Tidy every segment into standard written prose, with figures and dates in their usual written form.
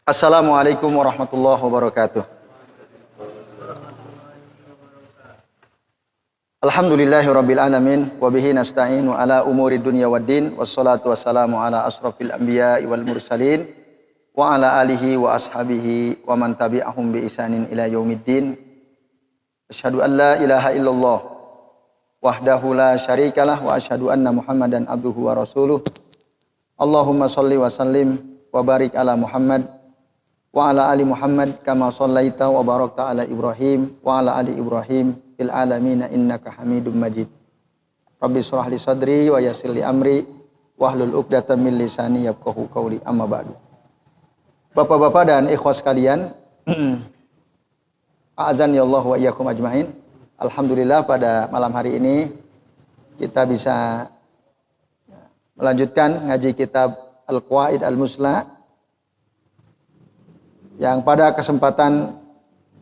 Assalamualaikum warahmatullahi wabarakatuh. Alhamdulillahirabbil alamin wa bihi nasta'inu ala umuri dunya waddin wassalatu wassalamu ala asrofil anbiya'i wal mursalin wa ala alihi wa ashabihi wa man tabi'ahum bi ihsanin ila yaumiddin. Asyhadu an la ilaha illallah wahdahu la syarikalah wa asyhadu anna Muhammadan abduhu wa rasuluh. Allahumma shalli wa sallim wa barik ala Muhammad wa ala ali Muhammad kama shallaita wa barakta ala Ibrahim wa ala ali Ibrahim fil alamin innaka Hamidum Majid. Rabbi shrah li sadri wa yassir li amri wahlul 'uqdatam min lisani yafqahu qawli. Amma ba'du. Bapak-bapak dan ikhwas sekalian, a'azani Allah wa iyyakum ajmain. Alhamdulillah pada malam hari ini kita bisa melanjutkan ngaji kitab Al-Qawaid Al-Musla, yang pada kesempatan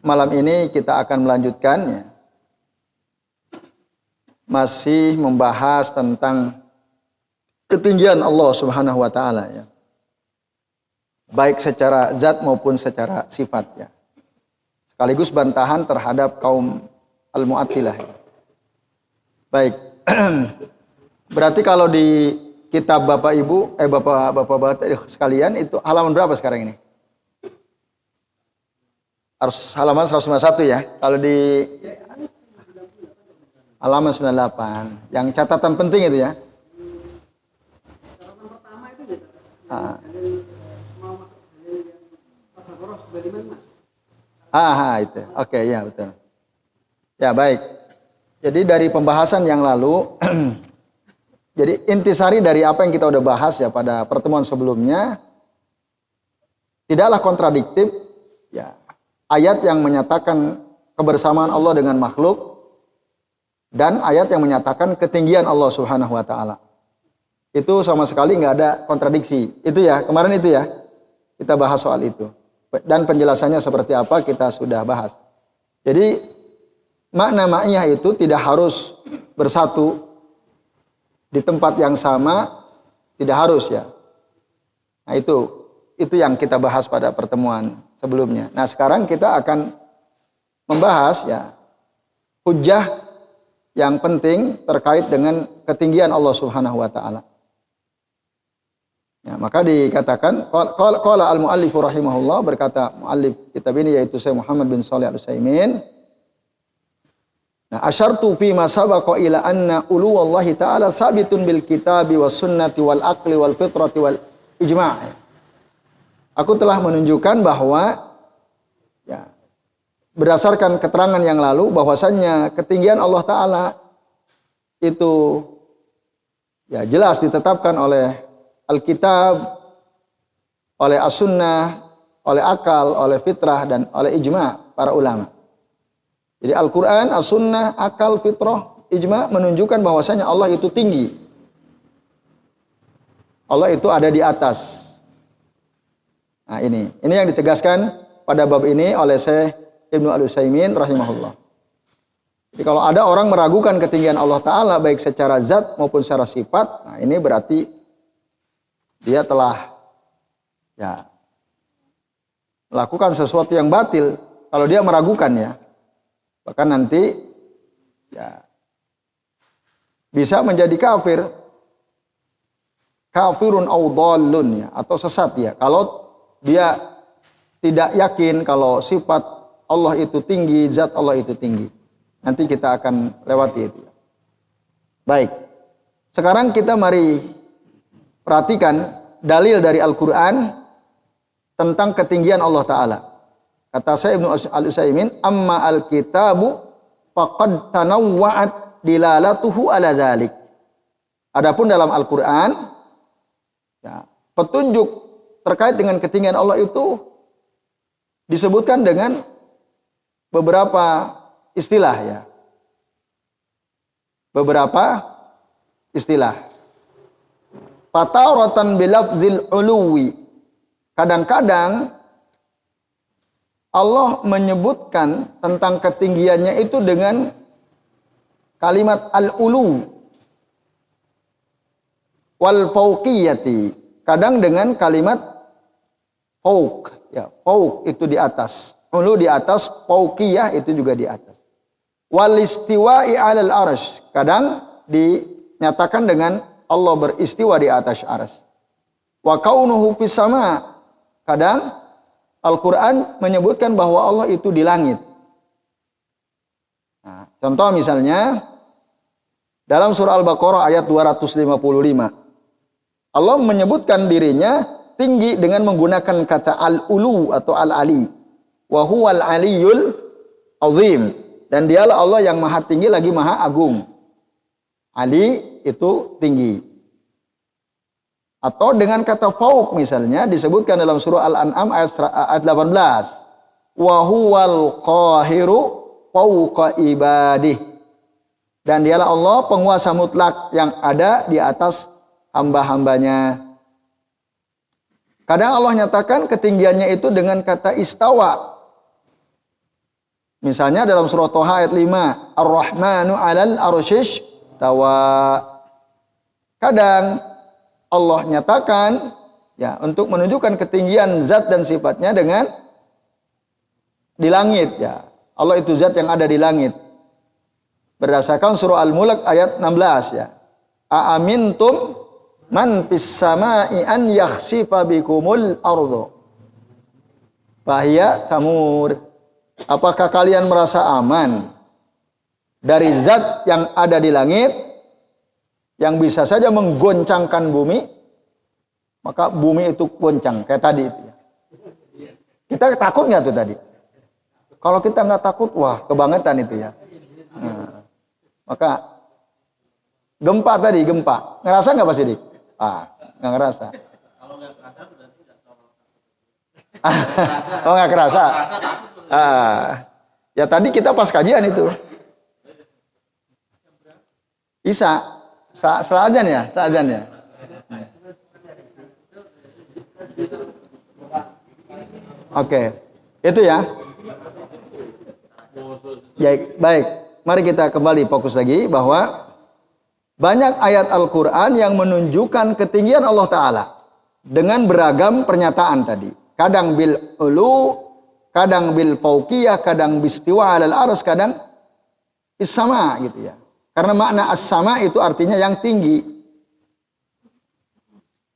malam ini kita akan melanjutkannya. Masih membahas tentang ketinggian Allah Subhanahu wa taala ya. Baik secara zat maupun secara sifat ya. Sekaligus bantahan terhadap kaum Al-Mu'attilah. Ya. Baik. Berarti kalau di kitab Bapak Ibu, Bapak sekalian itu halaman berapa sekarang ini? Harus halaman 151 ya. Kalau di halaman 98. Yang catatan penting itu ya. Catatan pertama itu ya. Itu. Oke, ya betul. Ya, baik. Jadi dari pembahasan yang lalu jadi intisari dari apa yang kita udah bahas ya pada pertemuan sebelumnya, tidaklah kontradiktif ya ayat yang menyatakan kebersamaan Allah dengan makhluk dan ayat yang menyatakan ketinggian Allah Subhanahu wa taala. Itu sama sekali nggak ada kontradiksi. Itu ya, kemarin itu ya. Kita bahas soal itu. Dan penjelasannya seperti apa kita sudah bahas. Jadi makna ma'iyah itu tidak harus bersatu di tempat yang sama, tidak harus ya. Nah, itu yang kita bahas pada pertemuan sebelumnya. Nah, sekarang kita akan membahas ya hujjah yang penting terkait dengan ketinggian Allah Subhanahu wa taala. Ya, maka dikatakan qala al-muallif rahimahullah, berkata muallif kitab ini yaitu Syekh Muhammad bin Shalih Al-Utsaimin. Nah, asyartu fi ma sabaqa ila anna uluwallahi ta'ala sabitun bil kitabi was sunnati wal aqli wal fitrati wal ijma'. Aku telah menunjukkan bahwa ya, berdasarkan keterangan yang lalu bahwasannya ketinggian Allah Ta'ala itu ya jelas ditetapkan oleh Alkitab, oleh As-Sunnah, oleh akal, oleh fitrah, dan oleh ijma' para ulama. Jadi Al-Quran, As-Sunnah, akal, fitrah, ijma' menunjukkan bahwasanya Allah itu tinggi. Allah itu ada di atas. Nah ini yang ditegaskan pada bab ini oleh Syekh Ibnu Al-Utsaimin rahimahullah. Jadi kalau ada orang meragukan ketinggian Allah Ta'ala baik secara zat maupun secara sifat, nah ini berarti dia telah ya melakukan sesuatu yang batil kalau dia meragukan ya. Bahkan nanti ya bisa menjadi kafir. Kafirun aw dhallun ya, atau sesat ya. Kalau dia tidak yakin kalau sifat Allah itu tinggi, zat Allah itu tinggi. Nanti kita akan lewati itu. Baik. Sekarang kita mari perhatikan dalil dari Al-Quran tentang ketinggian Allah Ta'ala. Kata saya Ibnu Al-Utsaimin, amma al-kitabu faqad tanawwa'at dilalatuhu ala dzalik. Adapun dalam Al-Quran ya, petunjuk terkait dengan ketinggian Allah itu disebutkan dengan beberapa istilah ya. Beberapa istilah. Fataratan bilafzil uluwi. Kadang-kadang Allah menyebutkan tentang ketinggiannya itu dengan kalimat al-ulu wal fauqiyati. Kadang dengan kalimat fauq. ya, fauq itu di atas. Ulu di atas, fauqiyah itu juga di atas. Wal istiwa'i 'alal arsy. Kadang dinyatakan dengan Allah beristiwa di atas arsy. Wa kaunuhu fis sama. Kadang Al-Qur'an menyebutkan bahwa Allah itu di langit. Nah, contoh misalnya dalam surah Al-Baqarah ayat 255. Allah menyebutkan dirinya tinggi dengan menggunakan kata al-ulu atau al-ali. Wa huwal aliyul azim. Dan dialah Allah yang maha tinggi lagi maha agung. Ali itu tinggi. Atau dengan kata fauq misalnya disebutkan dalam surah Al-An'am ayat 18. Wa huwal qahiru fauqa ibadih. Dan dialah Allah penguasa mutlak yang ada di atas hamba-hambanya. Kadang Allah nyatakan ketinggiannya itu dengan kata istawa. Misalnya dalam surah Thaha ayat 5, Ar-Rahmanu 'alal arsyish tawa. Kadang Allah nyatakan ya untuk menunjukkan ketinggian zat dan sifatnya dengan di langit ya. Allah itu zat yang ada di langit. Berdasarkan surah Al-Mulk ayat 16 ya. Aamintum man fis sama'i an yakhsifa bikumul ardu. Fahiya tamur. Apakah kalian merasa aman dari zat yang ada di langit yang bisa saja menggoncangkan bumi? Maka bumi itu goncang kayak tadi itu ya. Kita takut nggak tuh tadi? Kalau kita nggak takut, wah kebangetan itu ya. Nah, maka gempa tadi, gempa. Ngerasa nggak Pak Sidik? Nggak ngerasa. Kalau nggak kerasa berarti nggak tahu. Oh nggak kerasa. Ya tadi kita pas kajian itu. Isa, selazan ya, selazan ya. Oke, itu ya. Baik. Mari kita kembali fokus lagi bahwa banyak ayat Al-Quran yang menunjukkan ketinggian Allah Ta'ala dengan beragam pernyataan tadi. Kadang bil ulu, kadang bil fauqiyah, kadang bistiwa alal arsy, kadang is-sama gitu ya. Karena makna as-sama itu artinya yang tinggi.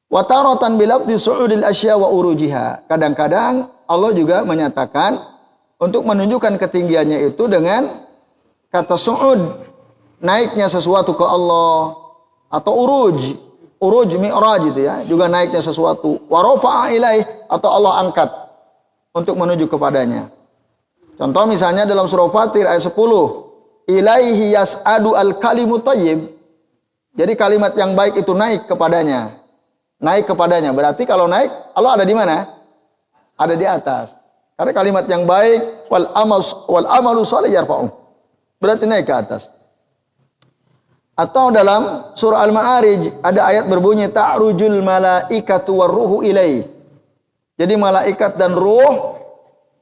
Wa taratan bil lafzi su'udil asya wa urujiha. Kadang-kadang Allah juga menyatakan untuk menunjukkan ketinggiannya itu dengan kata su'ud, naiknya sesuatu ke Allah, atau uruj mi'raj itu ya, juga naiknya sesuatu. Wa rafa'a ilaih, atau Allah angkat untuk menuju kepadanya. Contoh misalnya dalam surah Fatir ayat 10, ilaihi yas'adu al-kalimu thayyib. Jadi kalimat yang baik itu naik kepadanya. Naik kepadanya. Berarti kalau naik, Allah ada di mana? Ada di atas. Karena kalimat yang baik wal amalu shalih yarfa'u. Berarti naik ke atas. Atau dalam surah Al-Ma'arij ada ayat berbunyi ta'rujul malaikatu warruhu ilaihi. Jadi malaikat dan ruh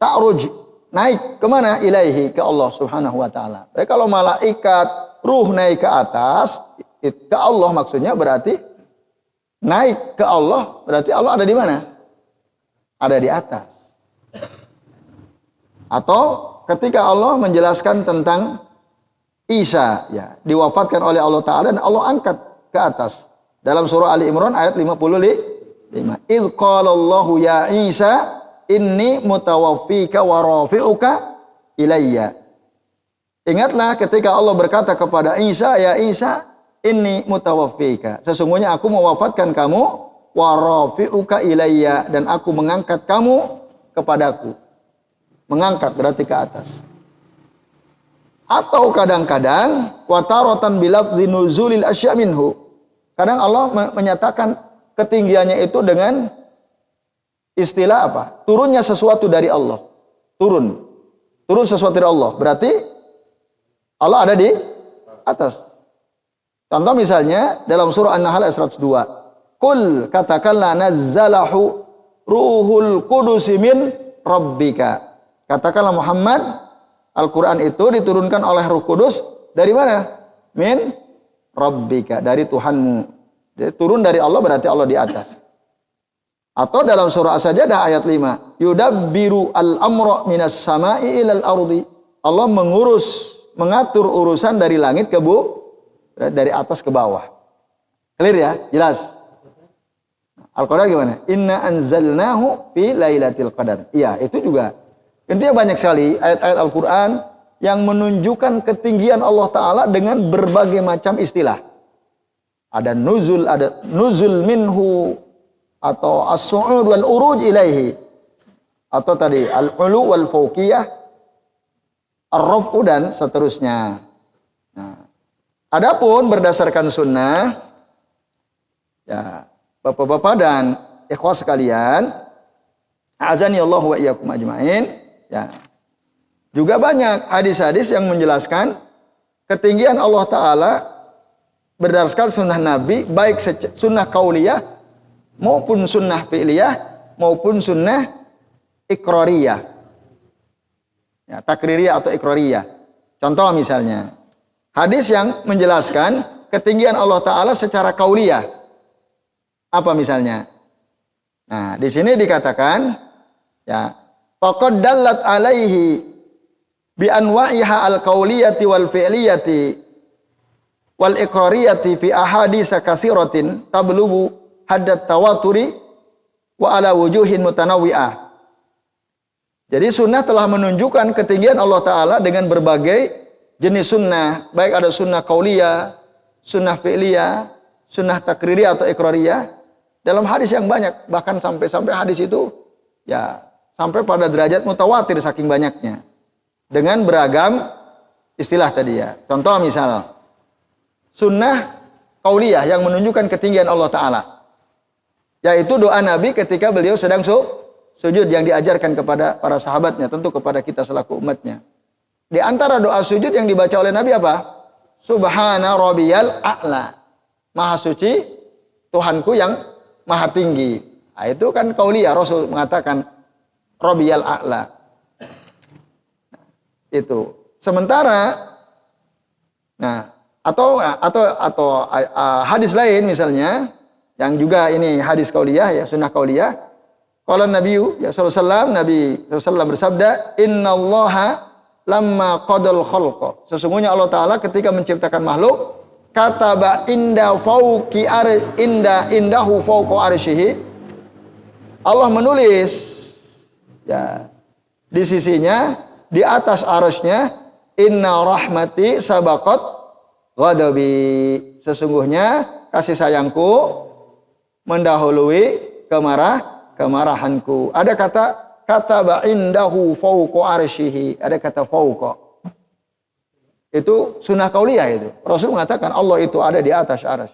ta'ruj, naik kemana? Ilaihi, ke Allah subhanahu wa ta'ala. Jadi kalau malaikat, ruh naik ke atas, ke Allah maksudnya berarti naik ke Allah, berarti Allah ada di mana? Ada di atas. Atau ketika Allah menjelaskan tentang Isa ya, diwafatkan oleh Allah Ta'ala dan Allah angkat ke atas. Dalam surah Ali Imran ayat 55. Idh qala Allahu ya Isa inni mutawaffika wa rafi'uka ilayya. Ingatlah ketika Allah berkata kepada Isa, ya Isa inni mutawaffika. Sesungguhnya aku mewafatkan kamu wa rafi'uka ilayya, dan aku mengangkat kamu kepadaku. Mengangkat berarti ke atas. Atau kadang-kadang wataratan bilafzi nuzulil asya minhu. Kadang Allah menyatakan ketinggiannya itu dengan istilah apa? Turunnya sesuatu dari Allah. Turun sesuatu dari Allah. Berarti Allah ada di atas. Contoh misalnya dalam surah An-Nahl ayat 102. Qul katakanlah nazzalahu ruhul qudus min rabbika. Katakanlah Muhammad, Al-Quran itu diturunkan oleh Ruh Kudus dari mana? Min rabbika, dari Tuhanmu. Jadi turun dari Allah berarti Allah di atas. Atau dalam surah As-Sajdah ayat 5, yudabbiru al-amra minas sama'i ilal ardi. Allah mengatur urusan dari langit ke dari atas ke bawah. Clear ya? Jelas. Al-Qadar gimana? Inna anzalnahu fi lailatul qadar. Iya, itu juga. Intinya banyak sekali ayat-ayat Al-Qur'an yang menunjukkan ketinggian Allah Ta'ala dengan berbagai macam istilah. Ada nuzul minhu, atau as-su'ud wal uruj ilaihi, atau tadi al-ulu wal fawqiyah, ar-raf'u dan seterusnya. Nah, adapun berdasarkan sunnah, ya Bapak-bapak dan ikhwah sekalian, azani Allah wa iyyakum ajmain, ya. Juga banyak hadis-hadis yang menjelaskan ketinggian Allah Ta'ala berdasarkan sunnah Nabi, baik sunnah kauliyah maupun sunnah fi'liyah maupun sunnah ikrariyah, ya, takririyah atau ikrariyah. Contoh misalnya hadis yang menjelaskan ketinggian Allah Ta'ala secara kauliyah, apa misalnya? Nah, di sini dikatakan, ya, faqad dallat alaihi bi anwa'iha al-qauliyati wal fi'liyati wal iqrariyati fi ahadits katsiratin tablughu haddat tawaturi wa ala wujuhin mutanawwi'ah. Jadi sunnah telah menunjukkan ketinggian Allah Ta'ala dengan berbagai jenis sunnah, baik ada sunnah qauliyah, sunnah fi'liyah, sunnah takririyah atau iqrariyah, dalam hadis yang banyak, bahkan sampai hadis itu ya sampai pada derajat mutawatir saking banyaknya, dengan beragam istilah tadi ya. Contoh misal sunnah qauliyah yang menunjukkan ketinggian Allah Ta'ala, yaitu doa Nabi ketika beliau sedang sujud yang diajarkan kepada para sahabatnya, tentu kepada kita selaku umatnya. Di antara doa sujud yang dibaca oleh Nabi apa? Subhana rabbiyal a'la. Maha suci Tuhanku yang maha tinggi. Nah, itu kan qauliyah, Rasul mengatakan rabbiyal a'la. Nah, itu. Sementara atau hadis lain misalnya yang juga ini hadis qauliyah ya, sunnah qauliyah. Qala Nabi ya sallallahu alaihi wasallam, Nabi sallallahu bersabda, "Innallaha lamma qadal khalqa." Sesungguhnya Allah Ta'ala ketika menciptakan makhluk, kataba indahu fawqa arsyihi. Allah menulis ya di sisinya, di atas arsy-Nya, inna rahmati sabaqat ghadabi. Sesungguhnya kasih sayangku mendahului kemarahanku. Ada kata kataba indahu fawqa arsyihi, ada kata fawqa. Itu sunnah qauliyah itu. Rasul mengatakan Allah itu ada di atas arsy.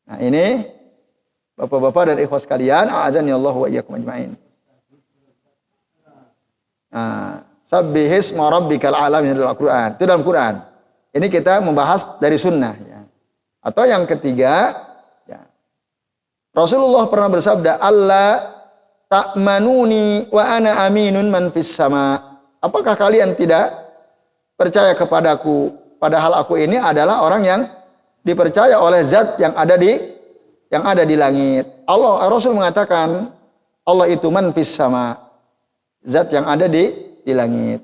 Nah, ini Bapak-bapak dan ikhwas sekalian, a'adzani Allah wa iyyakum ajmain. Nah, sabbihisma rabbikal a'la dalam Al-Qur'an. Itu dalam Quran. Ini kita membahas dari sunnah ya. Atau yang ketiga, Rasulullah pernah bersabda, Allah ta'manuni wa ana aminun man fis sama. Apakah kalian tidak percaya kepadaku, padahal aku ini adalah orang yang dipercaya oleh zat yang ada di langit. Rasul mengatakan Allah itu man fis sama, zat yang ada di langit.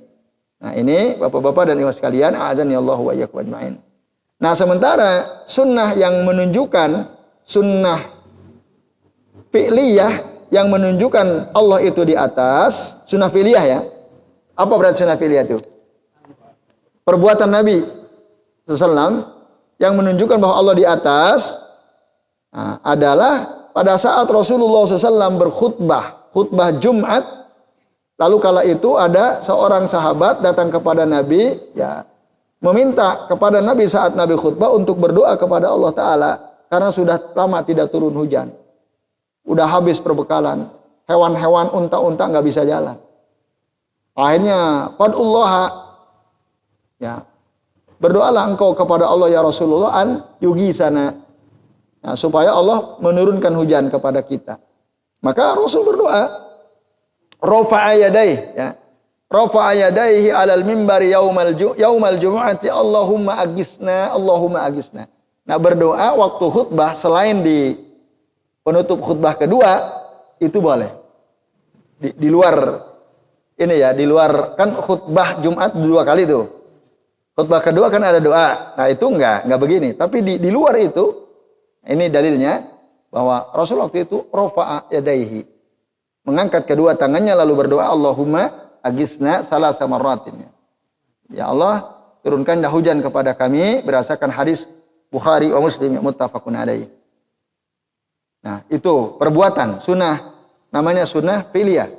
Nah, ini Bapak-bapak dan ibu sekalian, a'adzani Allah wa iyyakum ajmain. Nah, sementara sunnah yang menunjukkan sunnah fi'liyah yang menunjukkan Allah itu di atas, sunnah fi'liyah ya. Apa berarti sunnah fi'liyah itu? Perbuatan Nabi SAW yang menunjukkan bahwa Allah di atas adalah pada saat Rasulullah SAW khutbah Jumat, lalu kala itu ada seorang sahabat datang kepada Nabi, ya, meminta kepada Nabi saat Nabi khutbah untuk berdoa kepada Allah Ta'ala karena sudah lama tidak turun hujan. Udah habis perbekalan, hewan-hewan, unta-unta nggak bisa jalan. Akhirnya fad'ullaha, ya, berdoalah engkau kepada Allah ya Rasulullah an yugisana, ya, supaya Allah menurunkan hujan kepada kita. Maka Rasul berdoa, rafa'a yadayhi, ya, rafa'a yadayhi 'alal mimbari yaumal jumu'ati Allahumma agisna, Allahumma agisna. Nah, berdoa waktu khutbah selain di penutup khutbah kedua itu boleh. Di luar ini ya, di luar kan khutbah Jumat 2 kali tuh. Khutbah kedua kan ada doa. Nah, itu enggak begini. Tapi di luar itu, ini dalilnya bahwa Rasul waktu itu rafa'a yadaihi. Mengangkat kedua tangannya lalu berdoa, Allahumma agisna salasa marratin. Ya Allah, turunkanlah hujan kepada kami berdasarkan hadis Bukhari wa Muslim muttafaqun alaih. Nah, itu perbuatan sunnah, namanya sunnah fi'liyah.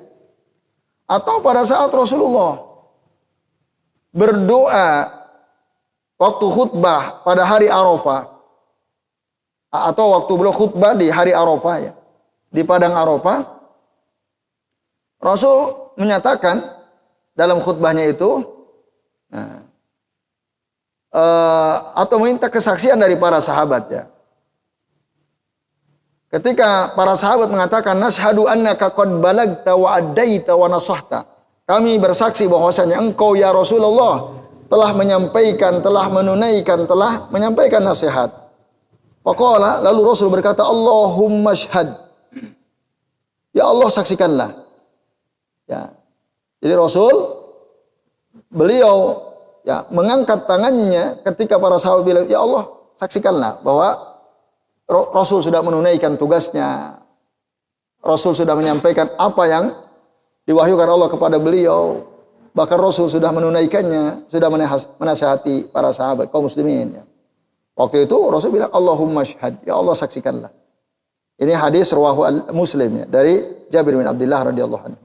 Atau pada saat Rasulullah berdoa waktu khutbah pada hari Arafah, atau waktu beliau khutbah di hari Arafah ya, di padang Arafah, Rasul menyatakan dalam khutbahnya itu, atau minta kesaksian dari para sahabat ya. Ketika para sahabat mengatakan, nashhadu annaka qad balagta wa addaita wa nasahta. Kami bersaksi bahwasanya engkau ya Rasulullah telah menyampaikan, telah menunaikan, telah menyampaikan nasihat. Faqala, lalu Rasul berkata, Allahumma shhad. Ya Allah, saksikanlah. Ya. Jadi Rasul beliau ya mengangkat tangannya ketika para sahabat bilang, ya Allah, saksikanlah bahwa Rasul sudah menunaikan tugasnya. Rasul sudah menyampaikan apa yang diwahyukan Allah kepada beliau. Bahkan Rasul sudah menunaikannya, sudah menasihati para sahabat kaum muslimin ya. Waktu itu Rasul bilang, Allahumma syhad, ya Allah saksikanlah. Ini hadis rawahu Muslim ya, dari Jabir bin Abdullah radhiyallahu anhu.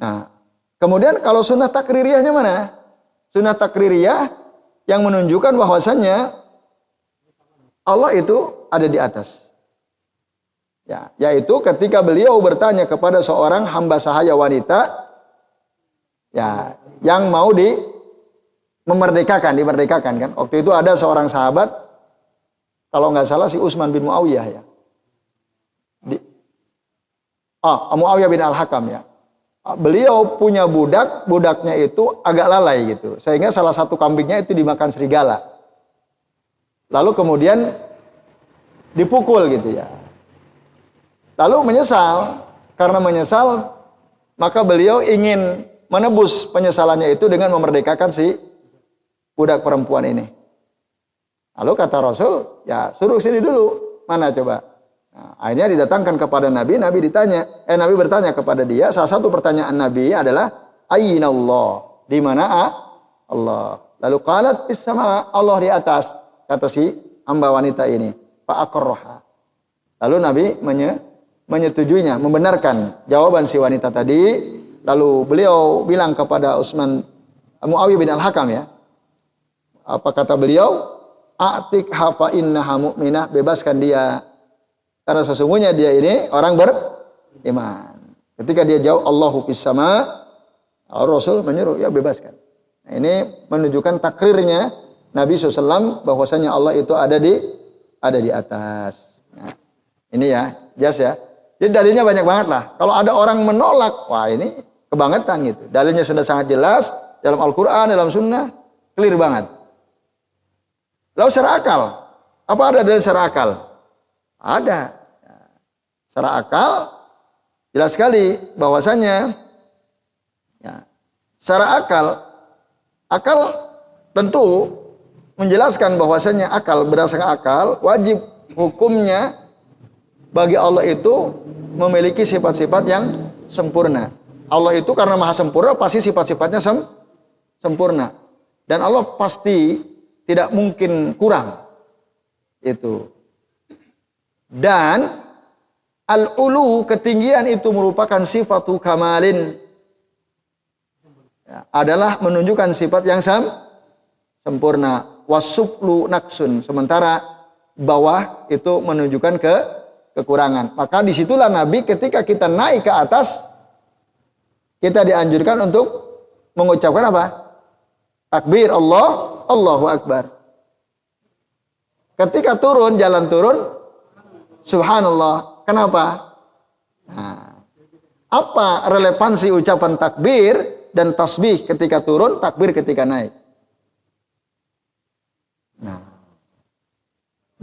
Nah, kemudian kalau sunnah takririyahnya mana? Sunnah takririyah yang menunjukkan bahwasannya Allah itu ada di atas. Ya, yaitu ketika beliau bertanya kepada seorang hamba sahaya wanita ya, yang mau dimerdekakan kan. Waktu itu ada seorang sahabat, kalau nggak salah si Utsman bin Muawiyah ya. Muawiyah bin Al-Hakam ya. Beliau punya budak, budaknya itu agak lalai gitu. Sehingga salah satu kambingnya itu dimakan serigala. Lalu kemudian dipukul gitu ya. Lalu menyesal. Karena menyesal, maka beliau ingin menebus penyesalannya itu dengan memerdekakan si budak perempuan ini. Lalu kata Rasul, ya suruh sini dulu. Mana coba? Nah, akhirnya didatangkan kepada Nabi. Nabi bertanya kepada dia. Salah satu pertanyaan Nabi adalah, Aina Allah? Di mana Allah? Lalu qalat fis sama, Allah di atas. Kata si hamba wanita ini, fa'aqarraha. Lalu Nabi menyetujuinya, membenarkan jawaban si wanita tadi. Lalu beliau bilang kepada Muawiyah bin Al-Hakam ya. Apa kata beliau? A'tikha fa innaha mu'minah, bebaskan dia. Karena sesungguhnya dia ini orang beriman. Ketika dia jawab Allahu fis sama, Rasul menyuruh, ya bebaskan. Nah, ini menunjukkan takrirnya Nabi SAW bahwasanya Allah itu ada di atas. Nah, ini ya, jelas ya. Jadi dalilnya banyak banget lah. Kalau ada orang menolak, wah ini kebangetan gitu. Dalilnya sudah sangat jelas dalam Al-Quran, dalam Sunnah, clear banget. Lalu secara akal, apa ada dalil secara akal? Ada. Secara akal jelas sekali bahwasanya ya, secara akal tentu menjelaskan bahwasanya akal, berdasarkan akal, wajib hukumnya bagi Allah itu memiliki sifat-sifat yang sempurna. Allah itu karena maha sempurna, pasti sifat-sifatnya sempurna. Dan Allah pasti tidak mungkin kurang. Itu. Dan al-ulu, ketinggian itu merupakan sifatu kamalin. Ya, adalah menunjukkan sifat yang sempurna. Wasuflu naksun, sementara bawah itu menunjukkan kekurangan. Maka disitulah Nabi ketika kita naik ke atas, kita dianjurkan untuk mengucapkan apa? Takbir, Allahu Akbar. Ketika turun, jalan turun, subhanallah. Kenapa? Nah, apa relevansi ucapan takbir dan tasbih ketika turun, takbir ketika naik?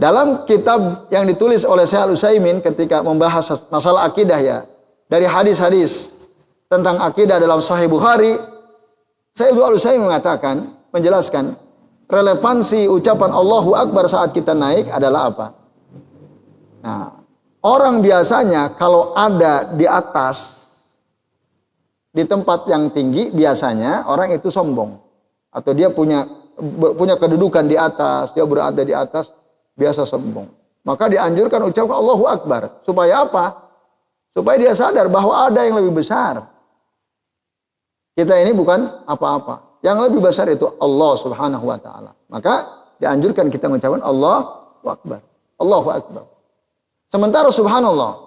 Dalam kitab yang ditulis oleh Syekh Al-Utsaimin ketika membahas masalah akidah ya, dari hadis-hadis tentang akidah dalam Sahih Bukhari, Syekh Al-Utsaimin mengatakan, menjelaskan relevansi ucapan Allahu Akbar saat kita naik adalah apa? Nah, orang biasanya kalau ada di atas, di tempat yang tinggi, biasanya orang itu sombong. Atau dia punya kedudukan di atas, dia berada di atas, biasa sombong. Maka dianjurkan ucapkan Allahu Akbar. Supaya apa? Supaya dia sadar bahwa ada yang lebih besar. Kita ini bukan apa-apa. Yang lebih besar itu Allah Subhanahu wa ta'ala. Maka dianjurkan kita mengucapkan Allahu Akbar. Allahu Akbar. Sementara subhanallah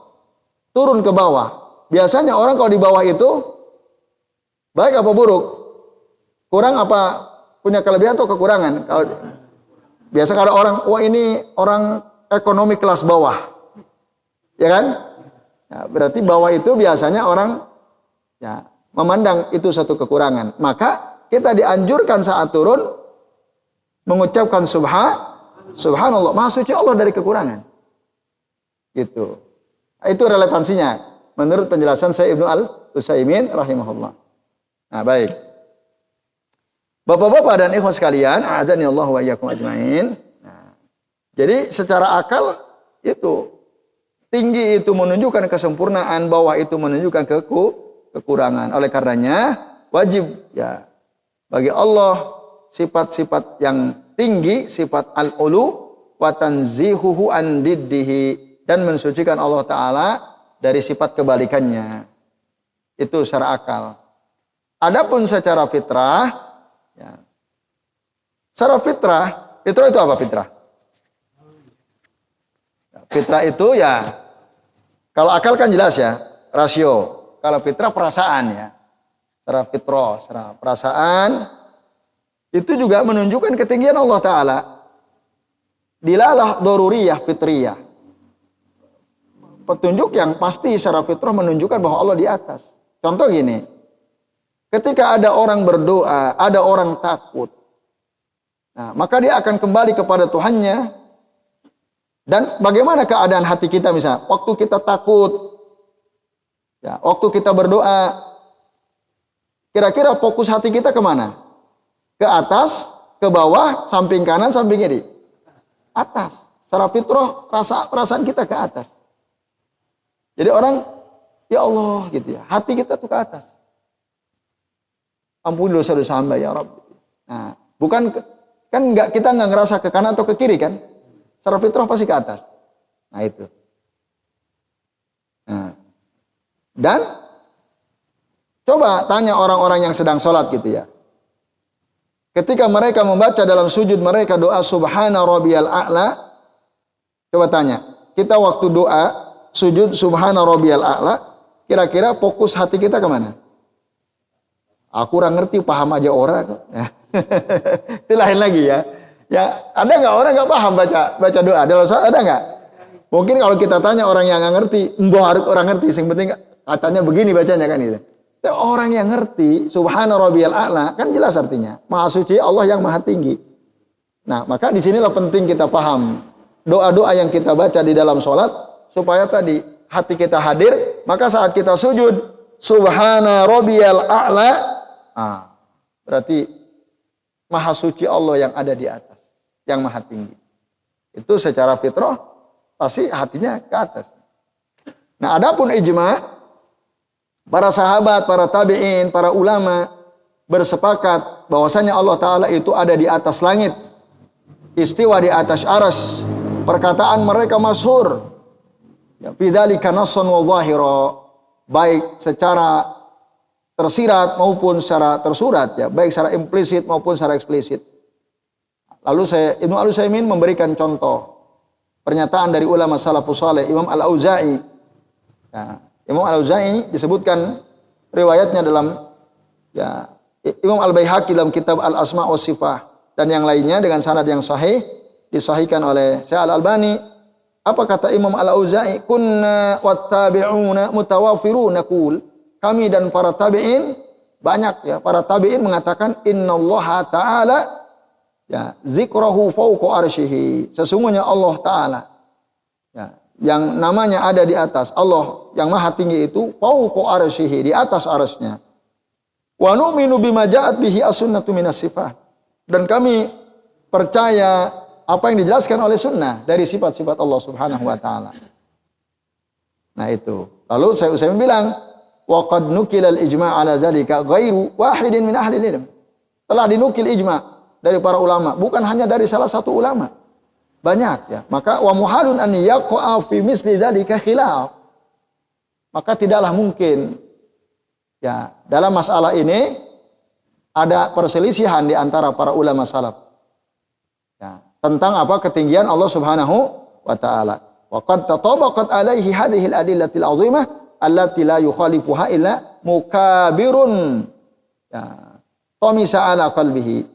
turun ke bawah. Biasanya orang kalau di bawah itu baik apa buruk? Kurang apa punya kelebihan atau kekurangan? Kalau biasa kalau orang, wah ini orang ekonomi kelas bawah. Ya kan? Ya, berarti bawah itu biasanya orang ya memandang itu satu kekurangan. Maka kita dianjurkan saat turun mengucapkan subhanallah, maha suci Allah dari kekurangan. Gitu. Itu relevansinya menurut penjelasan Syekh Ibnu Al-Utsaimin rahimahullah. Nah, baik. Bapak-bapak dan ikhwan sekalian, a'adzani Allah wa iyyakum ajmain. Nah, jadi secara akal itu tinggi itu menunjukkan kesempurnaan, bawah itu menunjukkan kekurangan. Oleh karenanya wajib ya bagi Allah sifat-sifat yang tinggi, sifat al-ulu wa tanzihuhu an diddihi, dan mensucikan Allah Ta'ala dari sifat kebalikannya. Itu secara akal. Adapun secara fitrah, ya. Secara fitrah itu apa fitrah? Fitrah itu ya, kalau akal kan jelas ya, rasio. Kalau fitrah perasaan ya. Secara fitrah, secara perasaan, itu juga menunjukkan ketinggian Allah Ta'ala. Dilalah doruriyah fitriyah. Petunjuk yang pasti secara fitrah menunjukkan bahwa Allah di atas. Contoh gini, ketika ada orang berdoa, ada orang takut, nah, maka dia akan kembali kepada Tuhannya. Dan bagaimana keadaan hati kita misalnya, waktu kita takut, ya, waktu kita berdoa, kira-kira fokus hati kita kemana? Ke atas, ke bawah, samping kanan, samping kiri? Atas. Secara fitrah, perasaan kita ke atas. Jadi orang, ya Allah gitu ya, hati kita tuh ke atas. Ampuni dosa-dosa hamba ya Rabb. Nah, bukan kan kita nggak ngerasa ke kanan atau ke kiri kan? Secara fitrah pasti ke atas. Nah itu. Nah, dan coba tanya orang-orang yang sedang sholat gitu ya. Ketika mereka membaca dalam sujud mereka doa Subhana Rabbiyal A'la, coba tanya, kita waktu doa sujud Subhana Rabbiyal A'la, kira-kira fokus hati kita kemana? Aku kurang ngerti, paham aja orang. Itu lain lagi ya. Ya, ada nggak orang nggak paham baca doa? Dalam sholat ada nggak? Mungkin kalau kita tanya orang yang nggak ngerti, mbah orang ngerti, yang penting katanya begini bacanya kan itu. Orang yang ngerti Subhana Rabbiyal A'la kan jelas artinya Maha Suci Allah yang Maha Tinggi. Nah, maka disinilah penting kita paham doa-doa yang kita baca di dalam sholat supaya tadi hati kita hadir. Maka saat kita sujud Subhana Rabbiyal A'la, berarti Maha Suci Allah yang ada di atas, yang Maha Tinggi. Itu secara fitrah pasti hatinya ke atas. Nah, adapun ijma', para sahabat, para tabi'in, para ulama bersepakat bahwasanya Allah Ta'ala itu ada di atas langit, istiwa di atas arsy. Perkataan mereka masyhur, ya, bidzalika nassun wa dhahira, baik secara tersirat maupun secara tersurat, ya, baik secara implisit maupun secara eksplisit. Lalu Ibnu Al-Utsaimin memberikan contoh pernyataan dari ulama salafus saleh, Imam Al-Auza'i. Ya, Imam Al-Auza'i disebutkan riwayatnya dalam ya Imam Al-Baihaqi dalam kitab Al-Asma' wa Sifah dan yang lainnya dengan sanad yang sahih disahihkan oleh Syekh Al-Albani. Apa kata Imam Al-Auza'i? Kunna wattabi'una mutawafirun naqul. Kami dan para tabi'in banyak ya, para tabi'in mengatakan innallaha ta'ala Ya, zikrahu fawqa arsyihi. Sesungguhnya Allah Ta'ala, ya, yang namanya ada di atas, Allah yang maha tinggi itu fawqa arsyihi, di atas arsy-Nya. Wa nu'minu bima ja'at bihi as-sunnatu minas sifat. Dan kami percaya apa yang dijelaskan oleh sunnah dari sifat-sifat Allah Subhanahu wa taala. Nah itu. Lalu saya bilang, wa qad nukila al-ijma' ala zalika ghairu wahidin min ahli ilm. Telah dinukil ijma' dari para ulama, bukan hanya dari salah satu ulama. Banyak ya. Maka wa muhalun an yaqa'a fi misli zalika khilaf. Maka tidaklah mungkin ya dalam masalah ini ada perselisihan di antara para ulama salaf. Ya, tentang apa ketinggian Allah Subhanahu wa taala. Wa qad tatabaqat alaihi hadhihi al-adillatil 'azimah allati la yukhalifuha illa mukabirun. Ya, tamisa ala qalbihi.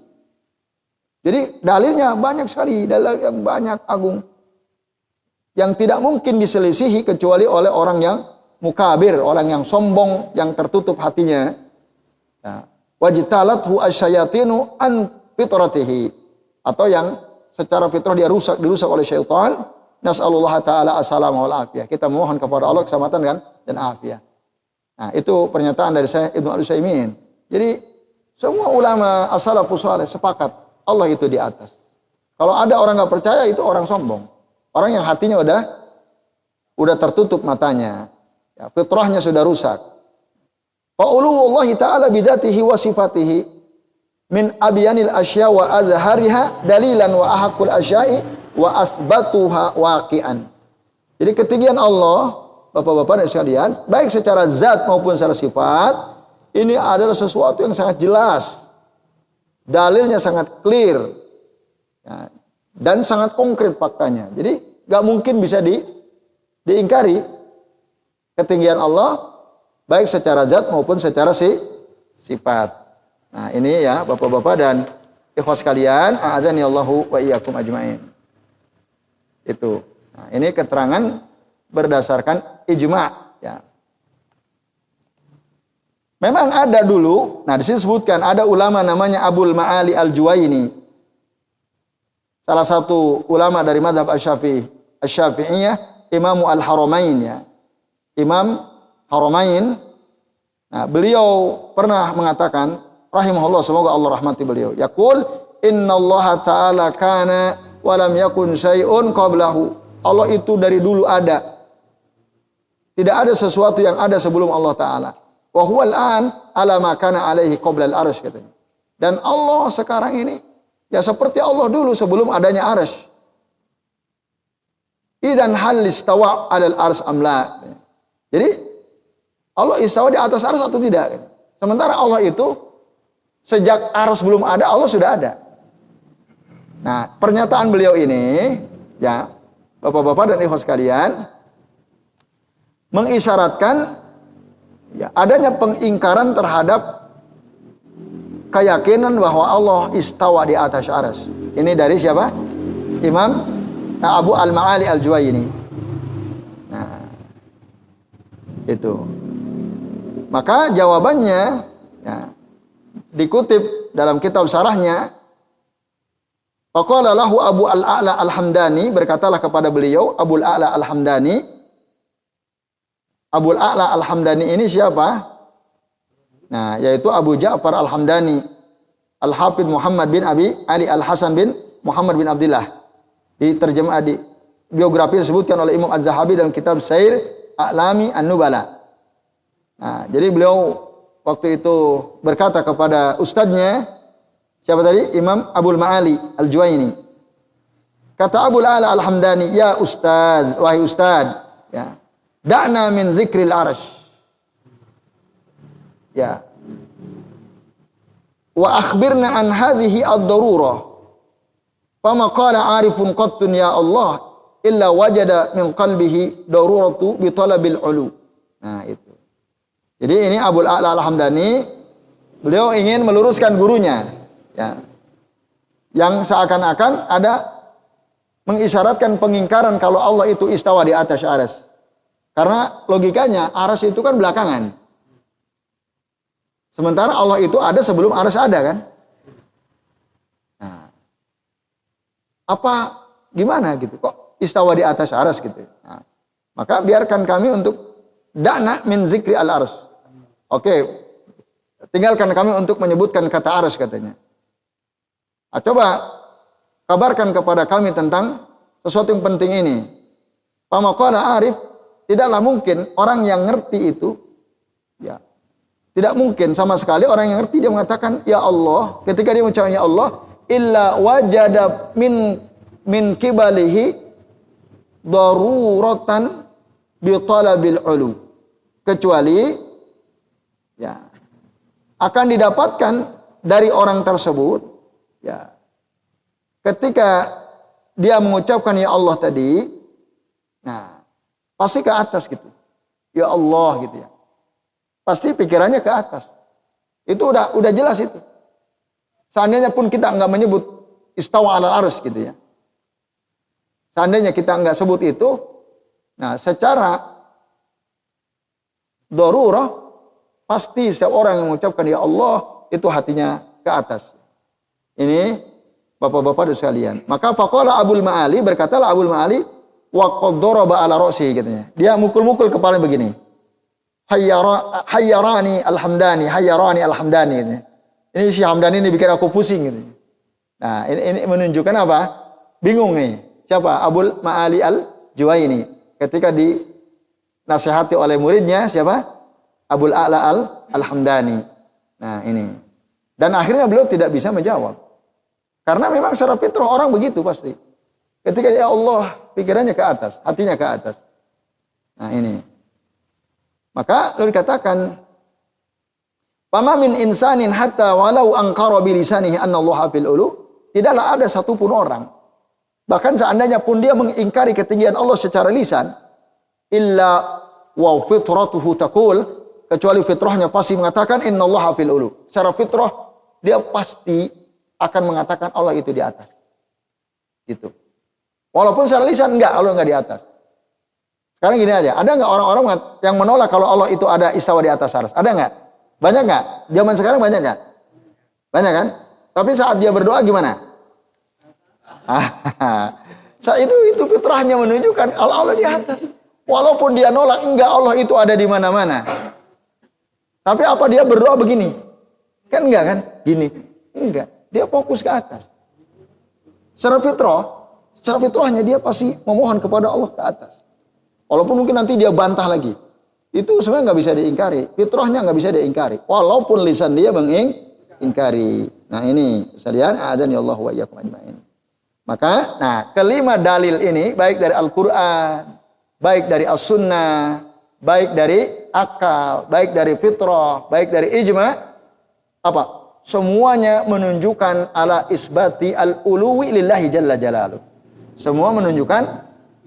Jadi dalilnya banyak sekali, dalil yang banyak agung. Yang tidak mungkin diselisihi kecuali oleh orang yang mukabir, orang yang sombong, yang tertutup hatinya. Ya, wajtalathu asyayatinu an fitratihi, atau yang secara fitrah dia dirusak oleh syaitan. Nas'alullah ta'ala as-salama wal afiyah. Kita mohon kepada Allah keselamatan dan afiyah. Nah, itu pernyataan dari saya Ibnu Al-Utsaimin. Jadi semua ulama as-salafus saleh sepakat Allah itu di atas. Kalau ada orang nggak percaya itu orang sombong. Orang yang hatinya udah tertutup matanya. Ya, fitrahnya sudah rusak. Fa uluwullahi ta'ala bijatihi wa sifatihi min abyanil asya wa azhariha dalilan wa ahaqul asya'i wa asbatuha waqi'an. Jadi ketinggian Allah, Bapak-bapak dan sekalian, baik secara zat maupun secara sifat, ini adalah sesuatu yang sangat jelas. Dalilnya sangat clear. Ya, dan sangat konkret faktanya. Jadi gak mungkin bisa diingkari ketinggian Allah baik secara zat maupun secara sifat. Nah, ini ya Bapak-bapak dan ikhwas sekalian, a'azani Allahu wa iyyakum ajmain. Itu. Nah, ini keterangan berdasarkan ijma', ya. Memang ada dulu, nah di sini disebutkan ada ulama namanya Abul Ma'ali Al-Juwaini. Salah satu ulama dari mazhab Asy-Syafi'iyah, Imam Al-Haramain, ya. Imam Haramain. Nah, beliau pernah mengatakan, rahimahullah, semoga Allah rahmati beliau. Yaqul innallaha ta'ala kana wa lam yakun syai'un qablahu. Allah itu dari dulu ada. Tidak ada sesuatu yang ada sebelum Allah Ta'ala. Wa huwal an ala ma kana alaihi qabla al-arsy, katanya. Dan Allah sekarang ini ya seperti Allah dulu sebelum adanya arsy. Idzan hal istawa 'alal arsy am la. Jadi Allah istawa di atas arsy atau tidak? Sementara Allah itu sejak arsy belum ada, Allah sudah ada. Nah, pernyataan beliau ini, ya, Bapak-bapak dan ikhwas sekalian, mengisyaratkan ya, adanya pengingkaran terhadap keyakinan bahwa Allah istawa di atas arsy. Ini dari siapa? Imam Abu Al-Ma'ali Al-Juwaini. Nah, itu. Maka jawabannya ya, dikutip dalam kitab syarahnya, faqala lahu Abu Al-A'la Al-Hamdani, berkatalah kepada beliau Abu Al-A'la Al-Hamdani. Abu Al-A'la Al-Hamdani ini siapa? Nah, yaitu Abu Ja'far Al-Hamdani, Al-Hafidh Muhammad bin Abi Ali Al-Hasan bin Muhammad bin Abdullah. Di terjemah di biografi disebutkan oleh Imam Az-Zahabi dalam kitab Syair A'lami An-Nubala. Nah, jadi beliau waktu itu berkata kepada ustadznya, siapa tadi? Imam Abul Ma'ali Al-Juwaini. Kata Abul A'la Al-Hamdani, ya ustadz, wahai ustadz, ya, da'na min zikril arsy. Ya. Wa akhbirna an hadhihi ad-darurah. Fama qala 'arifun qattun ya Allah illa wajada min qalbihi daruratu bi talabil ulu. Nah, itu. Jadi ini Abul A'la Al-Hamdani, beliau ingin meluruskan gurunya, ya, yang seakan-akan ada mengisyaratkan pengingkaran kalau Allah itu istawa di atas arsy. Karena logikanya arsy itu kan belakangan. Sementara Allah itu ada sebelum arsy ada, kan? Nah, Apa gimana gitu? Kok istawa di atas arsy gitu? Nah, maka biarkan kami untuk da'na min zikri al-arsy. Oke, tinggalkan kami untuk menyebutkan kata arsy katanya. Nah, coba kabarkan kepada kami tentang sesuatu yang penting ini. Pamaqala arif, tidaklah mungkin orang yang ngerti itu, ya, tidak mungkin sama sekali orang yang ngerti dia mengatakan ya Allah, ketika dia mengucapkan ya Allah, illa wajada min kibalihi daruratan bi talabil ulu. Kecuali ya akan didapatkan dari orang tersebut ya ketika dia mengucapkan ya Allah tadi, nah pasti ke atas gitu. Ya Allah gitu ya. Pasti pikirannya ke atas. Itu udah jelas itu. Seandainya pun kita enggak menyebut istawa 'alal arsy gitu ya. Seandainya kita enggak sebut itu, nah secara darurah pasti setiap orang yang mengucapkan ya Allah itu hatinya ke atas. Ini Bapak-bapak dan sekalian. Maka faqala Abul Ma'ali, berkatalah Abul Ma'ali wa qad daraba 'ala ra'si katanya. Dia mukul-mukul kepala begini. Hayyarani al-Hamdani katanya. Ini si Hamdani ini bikin aku pusing gitu. Nah, ini menunjukkan apa? Bingung nih. Siapa? Abul Ma'ali al-Juwaini. Ketika dinasihati oleh muridnya siapa? Abul A'la al-Hamdani. Nah, ini. Dan akhirnya beliau tidak bisa menjawab. Karena memang secara fitrah orang begitu pasti. Ketika dia Allah, pikirannya ke atas, hatinya ke atas. Nah, ini. Maka lalu dikatakan Fama min insanin hatta walau angkara bilisanihi annallaha fil ulu. Tidaklah ada satupun orang, bahkan seandainya pun dia mengingkari ketinggian Allah secara lisan, illa wa fitratuhu taqul, kecuali fitrahnya pasti mengatakan innallaha fil ulu. Secara fitrah dia pasti akan mengatakan Allah itu di atas. Gitu. Walaupun secara lisan Allah enggak di atas. Sekarang gini aja, ada enggak orang-orang yang menolak kalau Allah itu ada istawa di atas arsy? Ada enggak? Banyak nggak? Zaman sekarang banyak nggak? Banyak kan? Tapi saat dia berdoa gimana? Saat itu fitrahnya menunjukkan Allah di atas. Walaupun dia nolak, enggak, Allah itu ada di mana-mana. Tapi apa dia berdoa begini? Kan enggak kan? Gini. Enggak. Dia fokus ke atas. Secara fitrahnya dia pasti memohon kepada Allah ke atas. Walaupun mungkin nanti dia bantah lagi. Itu sebenarnya nggak bisa diingkari. Fitrahnya nggak bisa diingkari. Walaupun lisan dia mengingkari. Nah ini, sekalian, a'adzani Allah wa iyyakum ajmain. Maka, nah kelima dalil ini, baik dari Al-Quran, baik dari As-Sunnah, baik dari akal, baik dari fitrah, baik dari ijma, apa? Semuanya menunjukkan ala isbati al-uluwi lillahi jalla jalaluh. Semua menunjukkan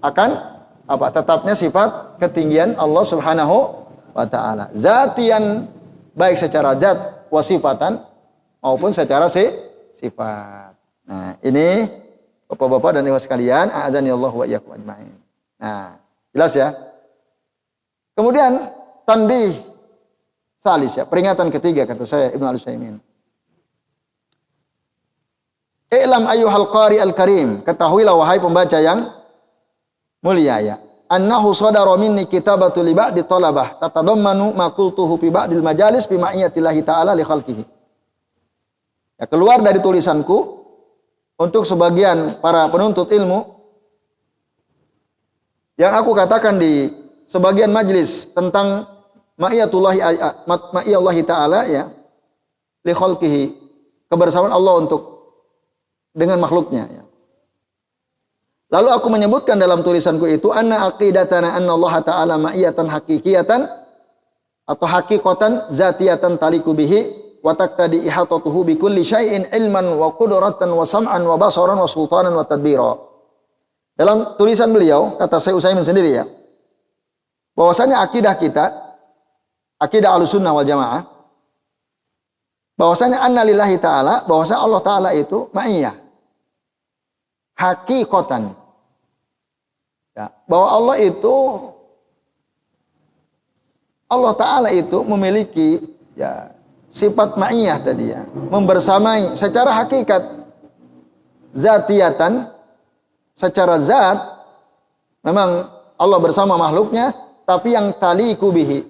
akan apa? Tetapnya sifat ketinggian Allah Subhanahu wa taala. Zatian, baik secara zat wa sifatan maupun secara sifat. Nah, ini Bapak-bapak dan Ibu sekalian, a'adzani Allah wa iyyakum ajmain. Nah, jelas ya? Kemudian tanbih salis ya, peringatan ketiga kata saya Ibnu Al-Utsaimin. I'lam ayyuhal qari al-karim, ketahuilah wahai pembaca yang mulia ya. Annahu sadara minni kitabatu li ba'di talabah tatadammanu ma qultuhu fi ba'dil majalis bi ma'iyatillahi ta'ala li khalqihi. Ya, keluar dari tulisanku untuk sebagian para penuntut ilmu yang aku katakan di sebagian majlis tentang ma'iyallahi ta'ala ya li khalqihi, kebersamaan Allah untuk dengan makhluknya ya. Lalu aku menyebutkan dalam tulisanku itu anna aqidatana anna Allah ta'ala ma'iyatan hakikiyatan atau hakikatan zatiyatan taliku bihi wa taqtadi ihatatuhu bi kulli syai'in ilman wa qudratan wa sam'an wa basaran wa sultanan wa tadbira. Dalam tulisan beliau, kata Syekh Utsaimin sendiri ya, bahwasanya akidah kita, akidah Ahlussunnah wal Jamaah, bahwasanya anna lillahi ta'ala, bahwasanya Allah ta'ala itu ma'iyah hakikatan ya, bahwa Allah Ta'ala itu memiliki ya sifat ma'iyah tadi ya, membersamai secara hakikat, zatiyatan secara zat memang Allah bersama makhluknya, tapi yang taliku bihi,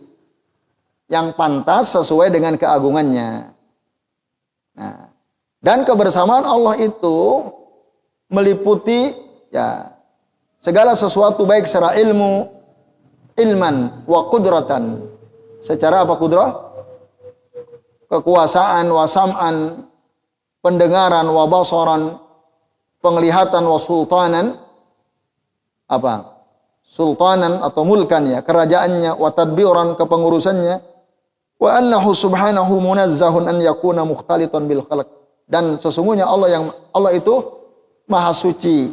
yang pantas sesuai dengan keagungannya. Nah, dan kebersamaan Allah itu meliputi ya segala sesuatu baik secara ilman wa qudratan. Secara apa kudrah? Kekuasaan, wa sam'an, pendengaran, wa basaran, penglihatan, wa sultanan, apa? Sultanan atau mulkan ya, kerajaannya, wa tadbiran, kepengurusannya, wa annahu subhanahu munazzahun an yakuna mukhtalitan bil khalq. Dan sesungguhnya Allah itu maha suci.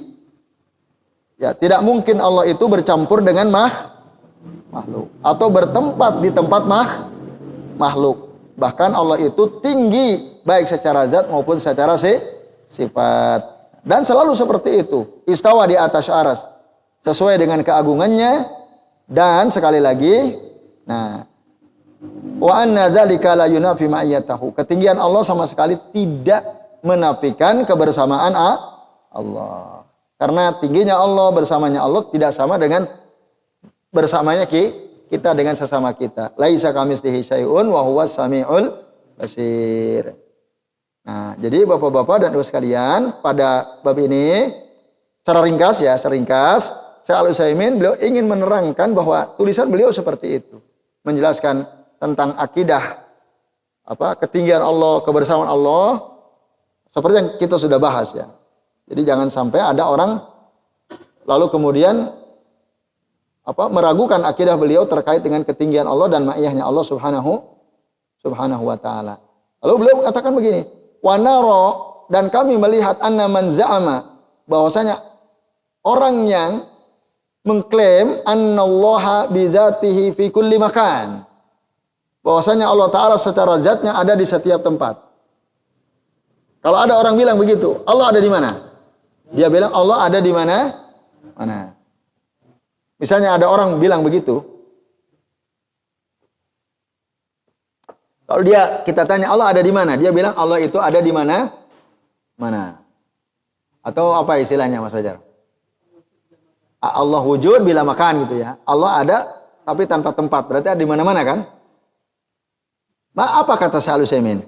Ya, tidak mungkin Allah itu bercampur dengan makhluk atau bertempat di tempat makhluk. Bahkan Allah itu tinggi baik secara zat maupun secara sifat. Dan selalu seperti itu. Istawa di atas aras sesuai dengan keagungannya. Dan sekali lagi, nah, wa anna dzalika la yunafi ma'iyatahu. Ketinggian Allah sama sekali tidak menafikan kebersamaan Allah. Karena tingginya Allah, bersamanya Allah tidak sama dengan bersamanya kita dengan sesama kita. Laisa kamitslihi syai'un wa huwas samiul basir. Nah, jadi Bapak-bapak dan Ibu sekalian, pada bab ini secara ringkas ya, Syekh Al-Utsaimin beliau ingin menerangkan bahwa tulisan beliau seperti itu, menjelaskan tentang akidah ketinggian Allah, kebersamaan Allah, seperti yang kita sudah bahas ya. Jadi jangan sampai ada orang lalu kemudian meragukan akidah beliau terkait dengan ketinggian Allah dan ma'iyahnya Allah subhanahu wa ta'ala. Lalu beliau mengatakan begini, wa nara, dan kami melihat anna man za'ama, bahwasanya orang yang mengklaim annallaha bizatihi fi kulli makan, bahwasanya Allah Ta'ala secara zatnya ada di setiap tempat. Kalau ada orang bilang begitu, Allah ada di mana? Dia bilang Allah ada di mana? Mana? Misalnya ada orang bilang begitu. Kalau kita tanya Allah ada di mana? Dia bilang Allah itu ada di mana? Mana? Atau apa istilahnya Mas Fajar? Allah wujud bila makan gitu ya. Allah ada tapi tanpa tempat. Berarti ada di mana-mana kan? Apa kata Syekh Al-Utsaimin?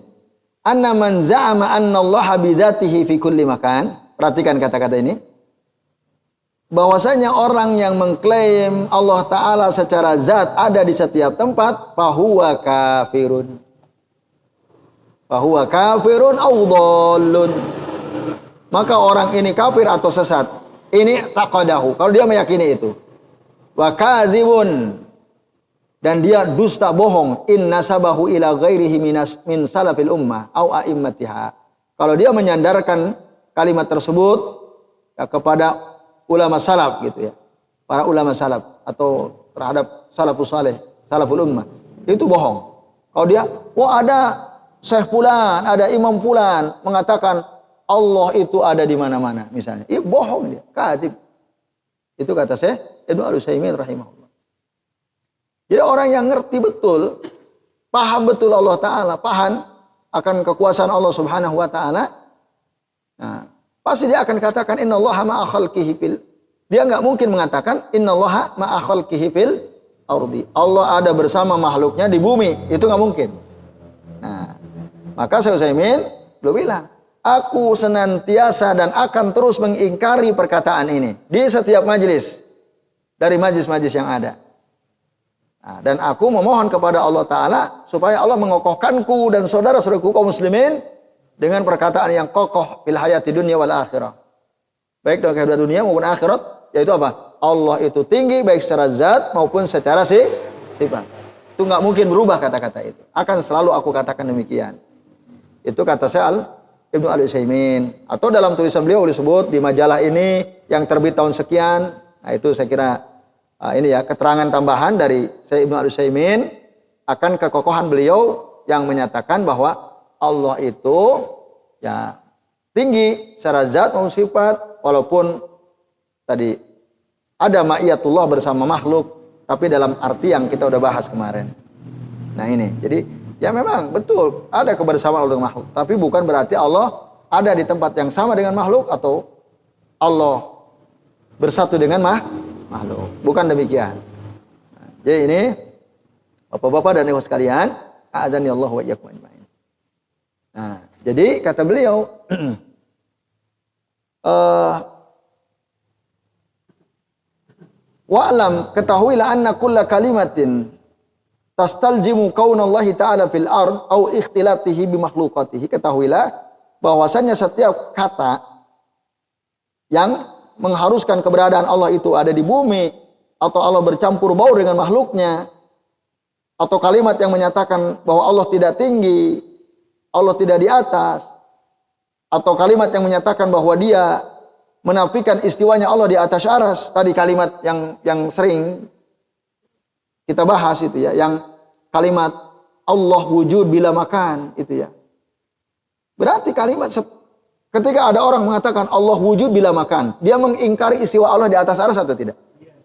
Anna man za'ama anna Allah bi dzatihi fi kulli makan. Perhatikan kata-kata ini. Bahwasanya orang yang mengklaim Allah Ta'ala secara zat ada di setiap tempat, fahuwa kafirun. Fahuwa kafirun aw dhallun. Maka orang ini kafir atau sesat. Ini taqadahu. Kalau dia meyakini itu. Wa kadzibun. Dan dia dusta bohong. In nasabahu ila ghairihi min salafil ummah aw a'immatiha. Kalau dia menyandarkan kalimat tersebut ya, kepada ulama salaf gitu ya. Para ulama salaf atau terhadap salafus saleh, salaful ummah. Itu bohong. Kalau dia, ada Syekh fulan, ada Imam fulan mengatakan Allah itu ada di mana-mana misalnya. Itu bohong dia, kadzib. Itu kata Syekh Ibnu Al-Utsaimin rahimahullah. Jadi orang yang ngerti betul, paham betul Allah Ta'ala, paham akan kekuasaan Allah Subhanahu wa Ta'ala, nah, pasti dia akan katakan innallaha ma'a khalqihi fil. Dia enggak mungkin mengatakan innallaha ma'a khalqihi fil ardi. Allah ada bersama makhluknya di bumi. Itu enggak mungkin. Nah, maka Syekh Utsaimin belum bilang, aku senantiasa dan akan terus mengingkari perkataan ini di setiap majelis dari majelis-majelis yang ada. Nah, dan aku memohon kepada Allah Ta'ala supaya Allah mengokohkanku dan saudara-saudaraku kaum muslimin dengan perkataan yang kokoh fil hayati dunia wal akhirah. Baik dalam kehidupan dunia maupun akhirat, yaitu apa? Allah itu tinggi baik secara zat maupun secara sifat. Itu nggak mungkin berubah kata-kata itu. Akan selalu aku katakan demikian. Itu kata Syekh Ibnu Al-Utsaimin. Atau dalam tulisan beliau disebut di majalah ini yang terbit tahun sekian. Nah itu saya kira ini ya keterangan tambahan dari Syekh Ibnu Al-Utsaimin akan kekokohan beliau yang menyatakan bahwa Allah itu ya tinggi secara zat maupun sifat, walaupun tadi ada ma'iyatullah bersama makhluk, tapi dalam arti yang kita udah bahas kemarin. Nah ini, jadi ya memang betul ada kebersamaan Allah dengan makhluk, tapi bukan berarti Allah ada di tempat yang sama dengan makhluk atau Allah bersatu dengan makhluk. Bukan demikian. Nah, jadi ini Bapak-bapak dan ibu sekalian, a'adzani Allah wa iyyakum ajmain. Nah, jadi kata beliau wa'lam, ketahuilah anna kulla kalimatin tastaljimu kaunallahi ta'ala fil ard au ikhtilatihi bi makhluqatihi. Ketahuilah bahwasanya setiap kata yang mengharuskan keberadaan Allah itu ada di bumi, atau Allah bercampur baur dengan makhluknya, atau kalimat yang menyatakan bahwa Allah tidak tinggi, Allah tidak di atas, atau kalimat yang menyatakan bahwa dia menafikan istiwanya Allah di atas arsy. Tadi kalimat yang sering kita bahas itu ya, yang kalimat Allah wujud bila makan itu ya. Berarti kalimat ketika ada orang mengatakan Allah wujud bila makan, dia mengingkari istiwa Allah di atas arsy atau tidak?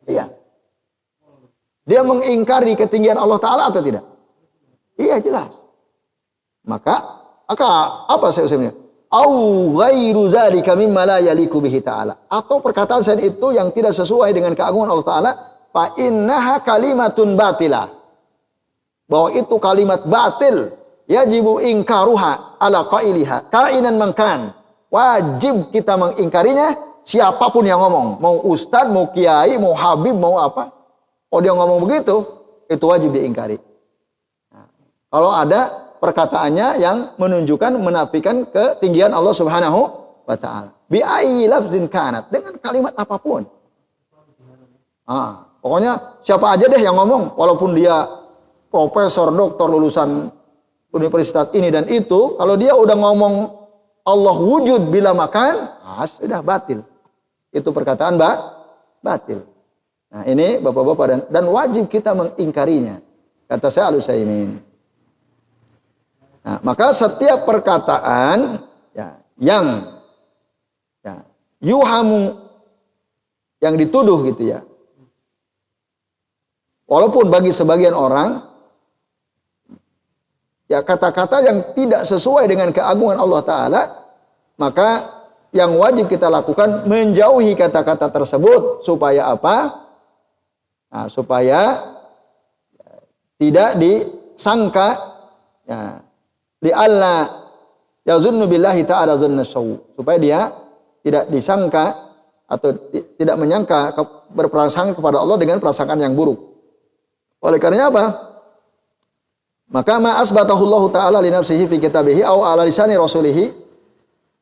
Iya. Dia mengingkari ketinggian Allah Ta'ala atau tidak? Iya, jelas. Maka apa saya usulnya? Au ghairu dzalika mimma la yaliku bihi ta'ala. Atau perkataan selain itu yang tidak sesuai dengan keagungan Allah Ta'ala, fa innaha kalimatun batilah. Bahwa itu kalimat batil, yajibu ingkaruha ala qailiha kainan man. Wajib kita mengingkarinya siapapun yang ngomong, mau ustadz, mau kiai, mau habib, mau apa. Oh, dia ngomong begitu, itu wajib diingkari. Nah, kalau ada perkataannya yang menunjukkan menafikan ketinggian Allah Subhanahu wa taala. Bi ayyi lafzin kanat, dengan kalimat apapun. Pokoknya siapa aja deh yang ngomong, walaupun dia profesor, doktor, lulusan universitas ini dan itu, kalau dia udah ngomong Allah wujud bila makan, sudah batil. Itu perkataan batil. Nah, ini Bapak-bapak dan wajib kita mengingkarinya. Kata saya Al-Utsaimin. Nah, maka setiap perkataan ya, yang yuhamu, yang dituduh gitu ya. Walaupun bagi sebagian orang ya kata-kata yang tidak sesuai dengan keagungan Allah Ta'ala, maka yang wajib kita lakukan menjauhi kata-kata tersebut. Supaya apa? Nah, supaya tidak disangka ya, li'alla yazunnu billahi ta'ala dzanna sawu, supaya dia tidak disangka atau tidak menyangka berprasangka kepada Allah dengan prasangkaan yang buruk. Oleh karenanya apa? Maka ma asbatahu Allah Ta'ala li nafsihi fi kitabihi aw ala lisani rasulihi,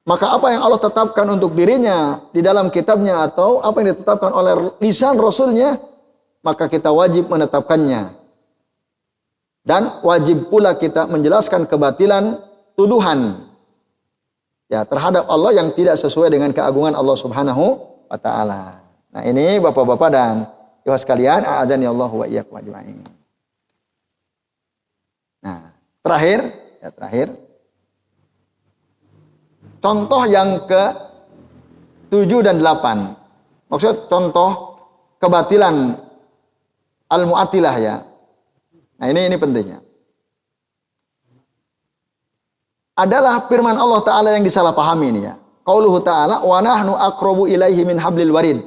maka apa yang Allah tetapkan untuk dirinya di dalam kitabnya atau apa yang ditetapkan oleh lisan rasulnya, maka kita wajib menetapkannya. Dan wajib pula kita menjelaskan kebatilan tuduhan ya terhadap Allah yang tidak sesuai dengan keagungan Allah Subhanahu wa taala. Nah, ini Bapak-bapak dan ibu sekalian, a'adzani Allah wa iyyakum ajmain. Nah, terakhir contoh yang ke-7 dan 8. Maksud contoh kebatilan al-mu'attilah ya. Nah, ini pentingnya. Adalah firman Allah Ta'ala yang disalahpahami ini ya. Qauluhu Ta'ala wa nahnu aqrabu ilaihi min hablil warid.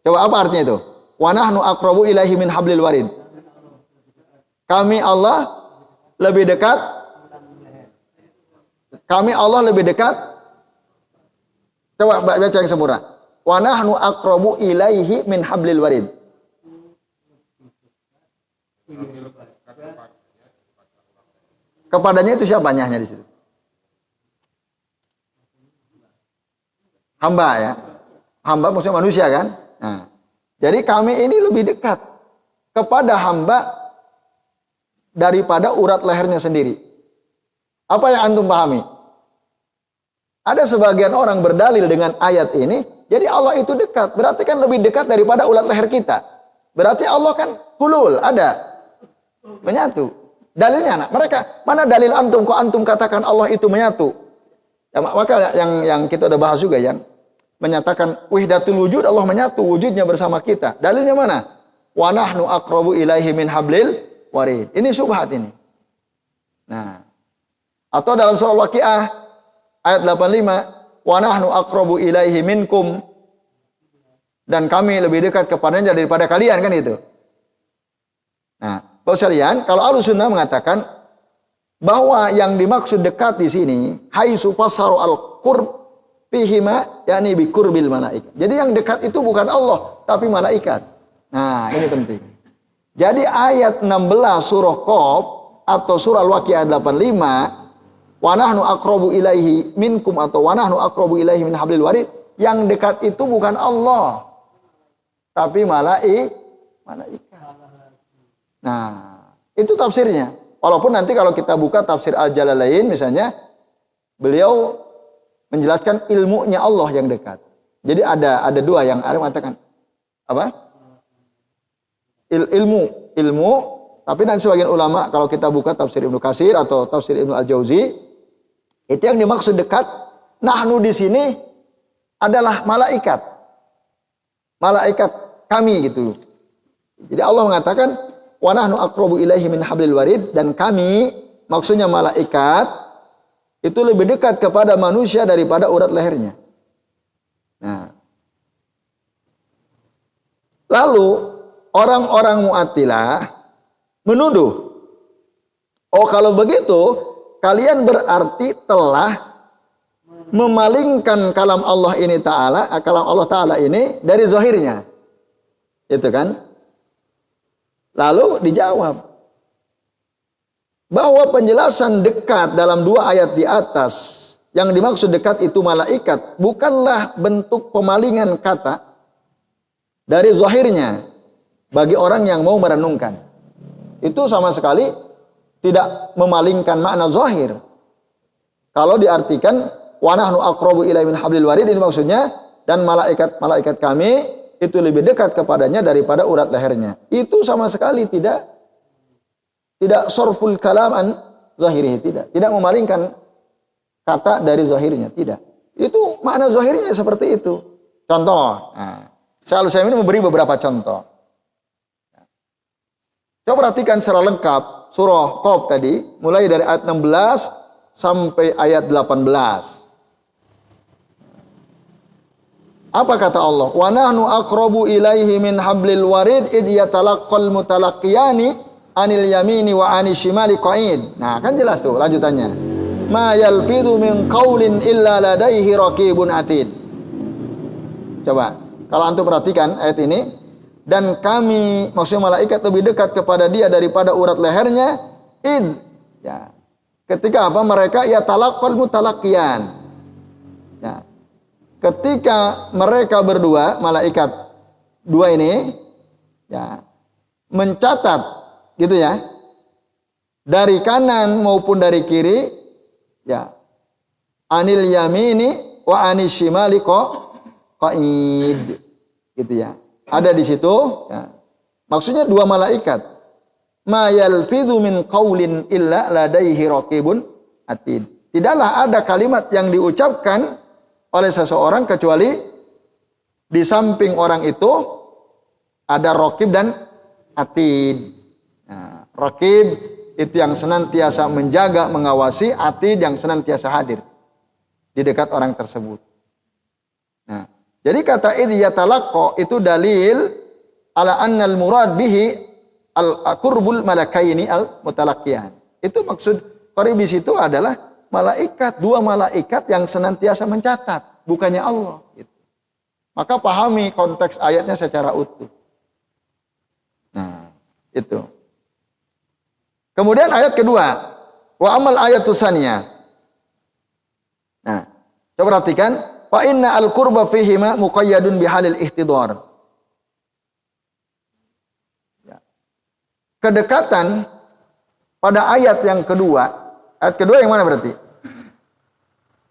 Coba apa artinya itu? Wa nahnu aqrabu ilaihi min hablil warid. Kami Allah lebih dekat. Kami Allah lebih dekat. Coba baca yang sempurna. Wa nahnu aqrabu ilaihi min hablil warid. Kepadanya itu siapa nyahnya di situ? Hamba ya. Hamba maksudnya manusia kan? Nah, jadi kami ini lebih dekat kepada hamba daripada urat lehernya sendiri. Apa yang antum pahami? Ada sebagian orang berdalil dengan ayat ini, jadi Allah itu dekat. Berarti kan lebih dekat daripada urat leher kita. Berarti Allah kan hulul, ada. Menyatu. Dalilnya mereka, mana dalil antum kok antum katakan Allah itu menyatu? Ya, maka yang kita udah bahas juga yang menyatakan wahdatul wujud, Allah menyatu wujudnya bersama kita. Dalilnya mana? Wa nahnu aqrabu ilaihi min hablil warid. Ini syubhat ini. Nah, atau dalam surah Al-Waqiah ayat 85, wa nahnu aqrabu ilaihi minkum. dan kami lebih dekat kepadanya daripada kalian, kan itu. Nah, Bapak sekalian, kalau Ahlussunnah mengatakan bahwa yang dimaksud dekat di sini haitsu fassaru al-qurb fihima yakni bi qurbil malaikat. Jadi yang dekat itu bukan Allah tapi malaikat. Nah, ini penting. Jadi ayat 16 surah Qaf atau surah Al-Waqiah 85, wa nahnu aqrabu ilaihi minkum atau wa nahnu aqrabu ilaihi min hablil warid, yang dekat itu bukan Allah tapi malaikat. Nah, itu tafsirnya. Walaupun nanti kalau kita buka tafsir Al-Jalalain misalnya, beliau menjelaskan ilmunya Allah yang dekat. Jadi ada dua yang ada mengatakan apa? Ilmu, tapi nanti sebagian ulama kalau kita buka tafsir Ibnu Katsir atau tafsir Ibnu Al-Jauzi, itu yang dimaksud dekat. Nahnu di sini adalah malaikat. Malaikat kami gitu. Jadi Allah mengatakan wa nahnu aqrabu ilaihi min hablil warid, dan kami maksudnya malaikat itu lebih dekat kepada manusia daripada urat lehernya. Nah, lalu orang-orang Mu'attilah menuduh, oh kalau begitu kalian berarti telah memalingkan kalam Allah Ta'ala ini dari zahirnya. Itu kan? Lalu dijawab bahwa penjelasan dekat dalam dua ayat di atas, yang dimaksud dekat itu malaikat, bukanlah bentuk pemalingan kata dari zahirnya bagi orang yang mau merenungkan. Itu sama sekali tidak memalingkan makna zahir. Kalau diartikan wa nahnu aqrabu ilaihi min hablil warid, ini maksudnya dan malaikat kami itu lebih dekat kepadanya daripada urat lehernya. Itu sama sekali tidak sorful kalam an zahirihi, tidak memalingkan kata dari zahirnya, tidak. Itu makna zahirnya seperti itu. Contoh, Syekh Al-Utsaimin memberi beberapa contoh. Coba perhatikan secara lengkap surah Qaf tadi, mulai dari ayat 16 sampai ayat 18. Apa kata Allah? Wa nahnu aqrabu ilaihi min hablil warid id yatalaqqal mutalaqiyani anil yamini wa anis shimali qa'id. Nah, kan jelas tuh lanjutannya. Ma yalfidhu min qaulin illa ladaihi raqibun atid. Coba, kalau antum perhatikan ayat ini, dan kami maksudnya malaikat lebih dekat kepada dia daripada urat lehernya, id, ya. Ketika apa? Mereka yatalaqqal mutalaqiyan. Ya. Ketika mereka berdua, malaikat dua ini, ya, mencatat, gitu ya, dari kanan maupun dari kiri, ya, anil yamini wa anis shimali qa'id, gitu ya, ada di situ. Ya. Maksudnya dua malaikat. Ma yalfidhu min qaulin illa ladaihi raqibun atid. Tidaklah ada kalimat yang diucapkan oleh seseorang kecuali di samping orang itu ada raqib dan atid. Nah, raqib itu yang senantiasa menjaga, mengawasi, atid yang senantiasa hadir di dekat orang tersebut. Nah, jadi kata idh yatalaqqa itu dalil ala annal murad bihi al-qurbul malakaini al-mutalaqqiyan. Itu maksud qarib di situ adalah malaikat, dua malaikat yang senantiasa mencatat, bukannya Allah. Gitu. Maka pahami konteks ayatnya secara utuh. Nah, itu. Kemudian ayat kedua, wa amal ayatu saniyah. Nah, coba perhatikan, fa inna al-qurba fihima muqayyadun bihalil ihtidar. Ya. Kedekatan pada ayat yang kedua. Ayat kedua yang mana berarti?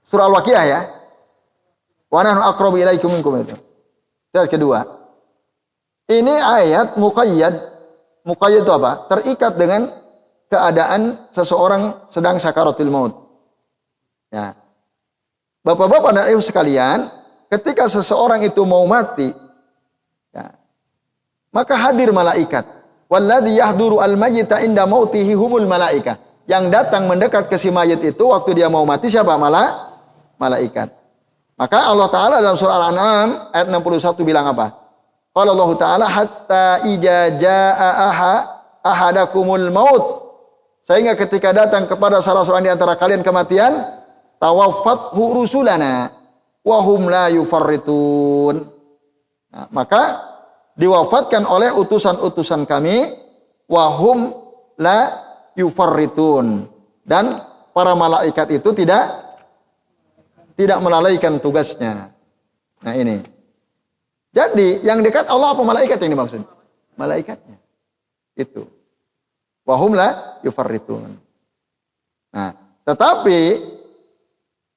Surah Al-Waqiah ya. Wa nahnu aqrabu ilaikum minkum itu. Ayat kedua. Ini ayat muqayyad. Muqayyad itu apa? Terikat dengan keadaan seseorang sedang sakaratul maut. Ya. Bapak-bapak dan ibu sekalian, ketika seseorang itu mau mati, ya, maka hadir malaikat. Walladzi yahduru al-mayyita inda mautihi humul malaikah. Yang datang mendekat ke si mayit itu waktu dia mau mati siapa? Malaikat. Maka Allah Ta'ala dalam surah Al-An'am ayat 61 bilang apa? Qala Allah Ta'ala hatta ija jaa ahadakumul maut. Sehingga ketika datang kepada salah seorang di antara kalian kematian, tawaffathu rusulana wa hum la yufarritun. Nah, maka diwafatkan oleh utusan-utusan kami wa hum la yufarritun, dan para malaikat itu tidak melalaikan tugasnya. Nah ini. Jadi yang dekat Allah apa malaikat yang dimaksud? Malaikatnya. Itu. Wa hum la yufarritun. Nah, tetapi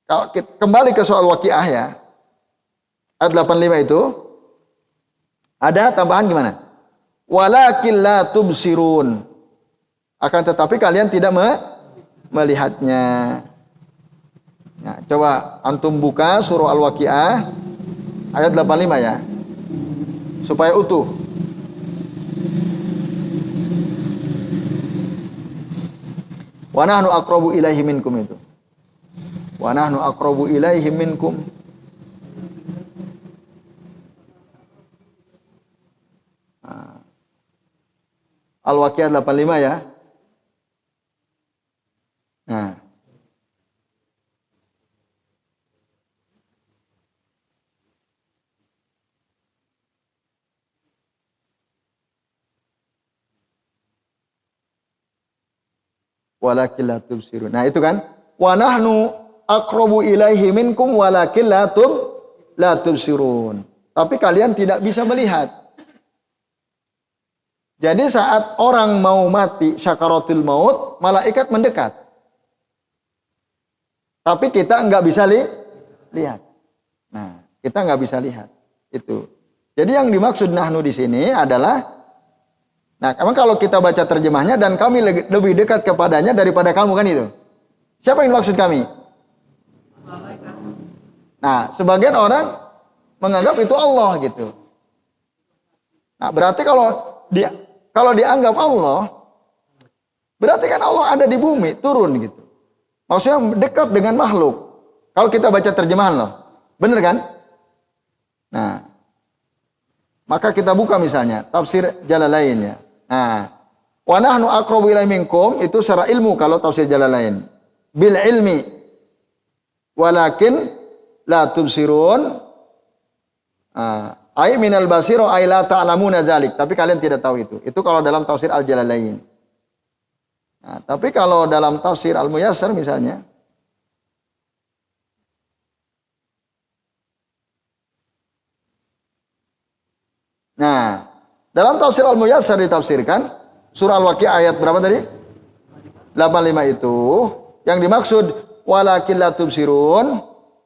kalau kita kembali ke soal waqiah ya. Ayat 85 itu ada tambahan gimana? Walakin la tubsirun. Akan tetapi kalian tidak melihatnya. Nah, coba antum buka surah Al-Waqiah ayat 85 ya. Supaya utuh. Wa nahnu aqrabu ilaihi minkum itu. Wa nahnu aqrabu ilaihi minkum. Al-Waqiah 85 ya. Nah. Walakin la tubsirun. Nah, itu kan wa nahnu aqrabu ilaihi minkum walakin la tubsirun. Tapi kalian tidak bisa melihat. Jadi saat orang mau mati syakaratul maut, malaikat mendekat. Tapi kita enggak bisa lihat. Nah, kita enggak bisa lihat. Itu. Jadi yang dimaksud nahnu di sini adalah, nah, emang kalau kita baca terjemahnya, dan kami lebih dekat kepadanya daripada kamu, kan itu. Siapa yang maksud kami? Nah, sebagian orang menganggap itu Allah gitu. Nah, berarti kalau dianggap Allah, berarti kan Allah ada di bumi, turun gitu. Maksudnya dekat dengan makhluk. Kalau kita baca terjemahan loh. Bener kan? Nah, maka kita buka misalnya tafsir Jalalain ya. Nah, wa nahnu aqrabu ilaihi minkum itu secara ilmu kalau tafsir Jalalain. Bil ilmi walakin la tubsirun. Ai minal basiro ai la ta'lamuna dzalik. Tapi kalian tidak tahu itu. Itu kalau dalam tafsir Al-Jalalain. Nah, tapi kalau dalam tafsir Al-Muyassar misalnya, nah, dalam tafsir Al-Muyassar ditafsirkan surah Al-Waqiah ayat berapa tadi? 85 itu yang dimaksud walakin la tubsirun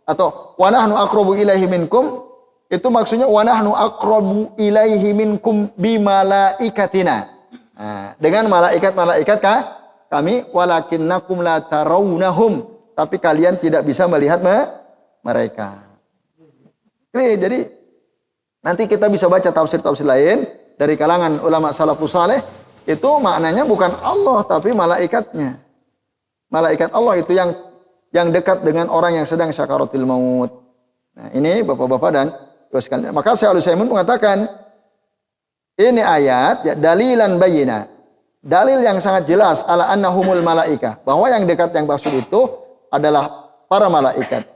atau wa nahnu aqrabu ilaihi minkum, itu maksudnya wa nahnu aqrabu ilaihi minkum bi malaikatina. Nah, dengan malaikat-malaikat kami walakinnakum la tarawnahum, tapi kalian tidak bisa melihat mereka. Jadi nanti kita bisa baca tafsir-tafsir lain dari kalangan ulama salafus saleh, itu maknanya bukan Allah tapi malaikatnya. Malaikat Allah itu yang dekat dengan orang yang sedang syakaratul maut. Nah, ini Bapak-bapak dan Ibu sekalian. Maka Syekh Al-Utsaimin mengatakan ini ayat ya dalilan bayyina. Dalil yang sangat jelas ala annahumul malaikah, bahwa yang dekat yang maksud itu adalah para malaikat.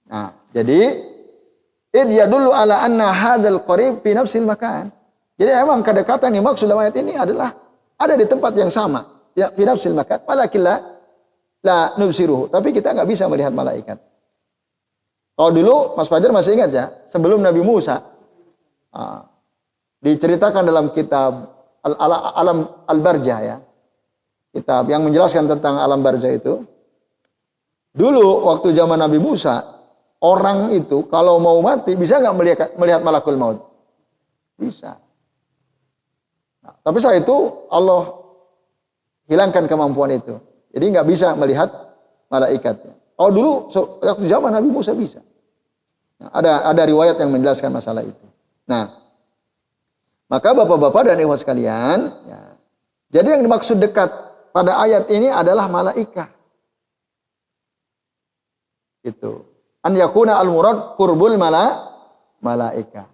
Nah, jadi id yadullu ala anna hadzal qarib fi nafsil makan. Jadi emang kedekatan yang maksud dalam ayat ini adalah ada di tempat yang sama, ya fi nafsil makan. Walakin la nubsiruhu, tapi kita enggak bisa melihat malaikat. Kalau dulu Mas Fajar masih ingat ya, sebelum Nabi Musa diceritakan dalam kitab Alam Al-Barjah ya. Kitab yang menjelaskan tentang alam barzah itu. Dulu waktu zaman Nabi Musa, orang itu kalau mau mati bisa nggak melihat malakul maut? Bisa. Nah, tapi saat itu Allah hilangkan kemampuan itu. Jadi nggak bisa melihat malaikatnya. Oh dulu waktu zaman Nabi Musa bisa. Nah, ada riwayat yang menjelaskan masalah itu. Nah, maka bapak-bapak dan ibu sekalian, ya, jadi yang dimaksud dekat pada ayat ini adalah malaikat. Itu. An yakuna al-murad qurbul malaikat.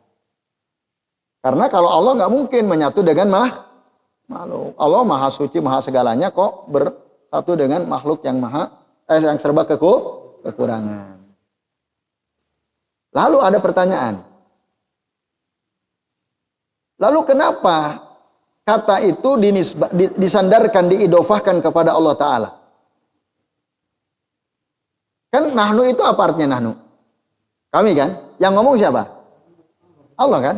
Karena kalau Allah nggak mungkin menyatu dengan makhluk. Allah maha suci, maha segalanya kok bersatu dengan makhluk yang yang serba kekurangan. Lalu ada pertanyaan. Lalu kenapa kata itu disandarkan, diidofahkan kepada Allah Ta'ala? Kan nahnu itu apa artinya nahnu? Kami kan? Yang ngomong siapa? Allah kan?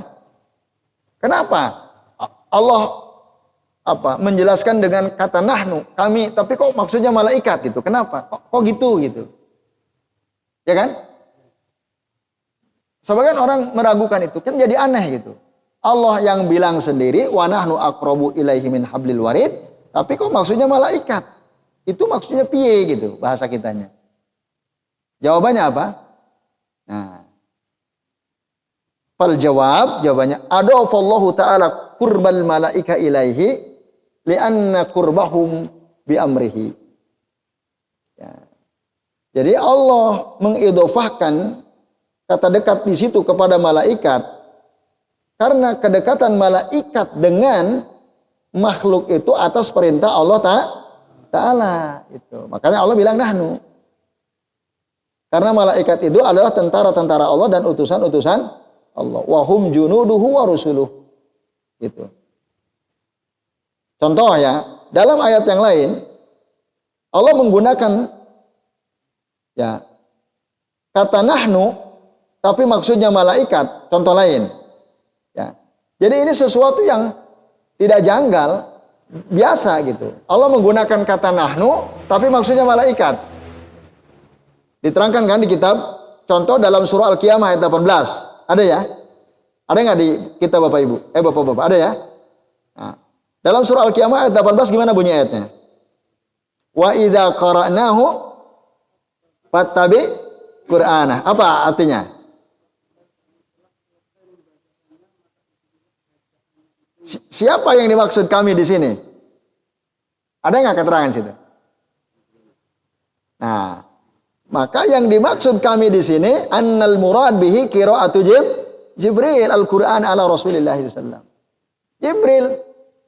Kenapa Allah menjelaskan dengan kata nahnu, kami, tapi kok maksudnya malaikat gitu? Kenapa? Kok gitu? Ya kan? Sebagian orang meragukan itu, kan jadi aneh gitu. Allah yang bilang sendiri, wa nahnu aqrabu ilaihi min hablil warid, tapi kok maksudnya malaikat? Itu maksudnya piye gitu bahasa kitanya. Jawabannya apa? Nah, jawabannya adafallahu ta'ala qurbal malaika ilaihi li'anna qurbahum bi amrihi. Ya. Jadi Allah mengidofahkan kata dekat di situ kepada malaikat karena kedekatan malaikat dengan makhluk itu atas perintah Allah Ta'ala itu. Makanya Allah bilang nahnu. Karena malaikat itu adalah tentara-tentara Allah dan utusan-utusan Allah. Wa hum junuduhu wa rusuluh. Gitu. Contoh ya, dalam ayat yang lain Allah menggunakan ya kata nahnu tapi maksudnya malaikat. Contoh lain. Ya. Jadi ini sesuatu yang tidak janggal, biasa gitu. Allah menggunakan kata nahnu tapi maksudnya malaikat. Diterangkan kan di kitab, contoh dalam surah Al-Qiyamah ayat 18. Ada ya? Ada nggak di kitab Bapak Ibu? Bapak-bapak, ada ya? Nah, dalam surah Al-Qiyamah ayat 18 gimana bunyi ayatnya? Wa idza qara'nahu fattabi Qur'ana. Apa artinya? Siapa yang dimaksud kami di sini? Ada nggak keterangan situ? Nah, maka yang dimaksud kami di sini annal murad bihi qira'atu Jibril al-Qur'an ala Rasulillah sallallahu. Jibril.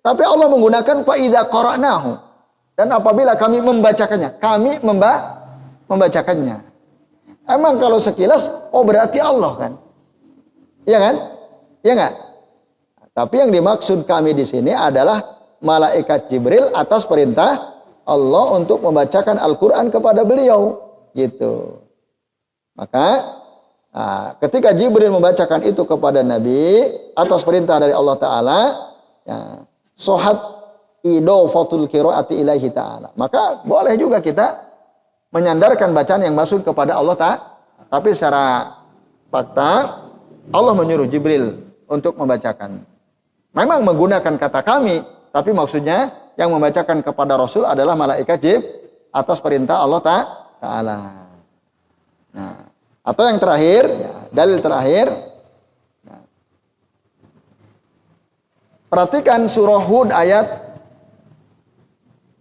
Tapi Allah menggunakan fa idza qara'nahu. Dan apabila kami membacakannya, kami membacakannya. Emang kalau sekilas berarti Allah kan? Iya kan? Iya enggak? Tapi yang dimaksud kami di sini adalah malaikat Jibril atas perintah Allah untuk membacakan Al-Qur'an kepada beliau. Gitu. Maka ketika Jibril membacakan itu kepada Nabi atas perintah dari Allah Ta'ala, ya, sohat idofatul qiraati ilaihi ta'ala. Maka boleh juga kita menyandarkan bacaan yang masuk kepada Allah Ta'ala. Tapi secara fakta Allah menyuruh Jibril untuk membacakan. Memang menggunakan kata kami, tapi maksudnya yang membacakan kepada Rasul adalah malaikat Jibril atas perintah Allah Ta'ala. Nah, atau yang terakhir, ya, dalil terakhir. Nah, perhatikan surah Hud ayat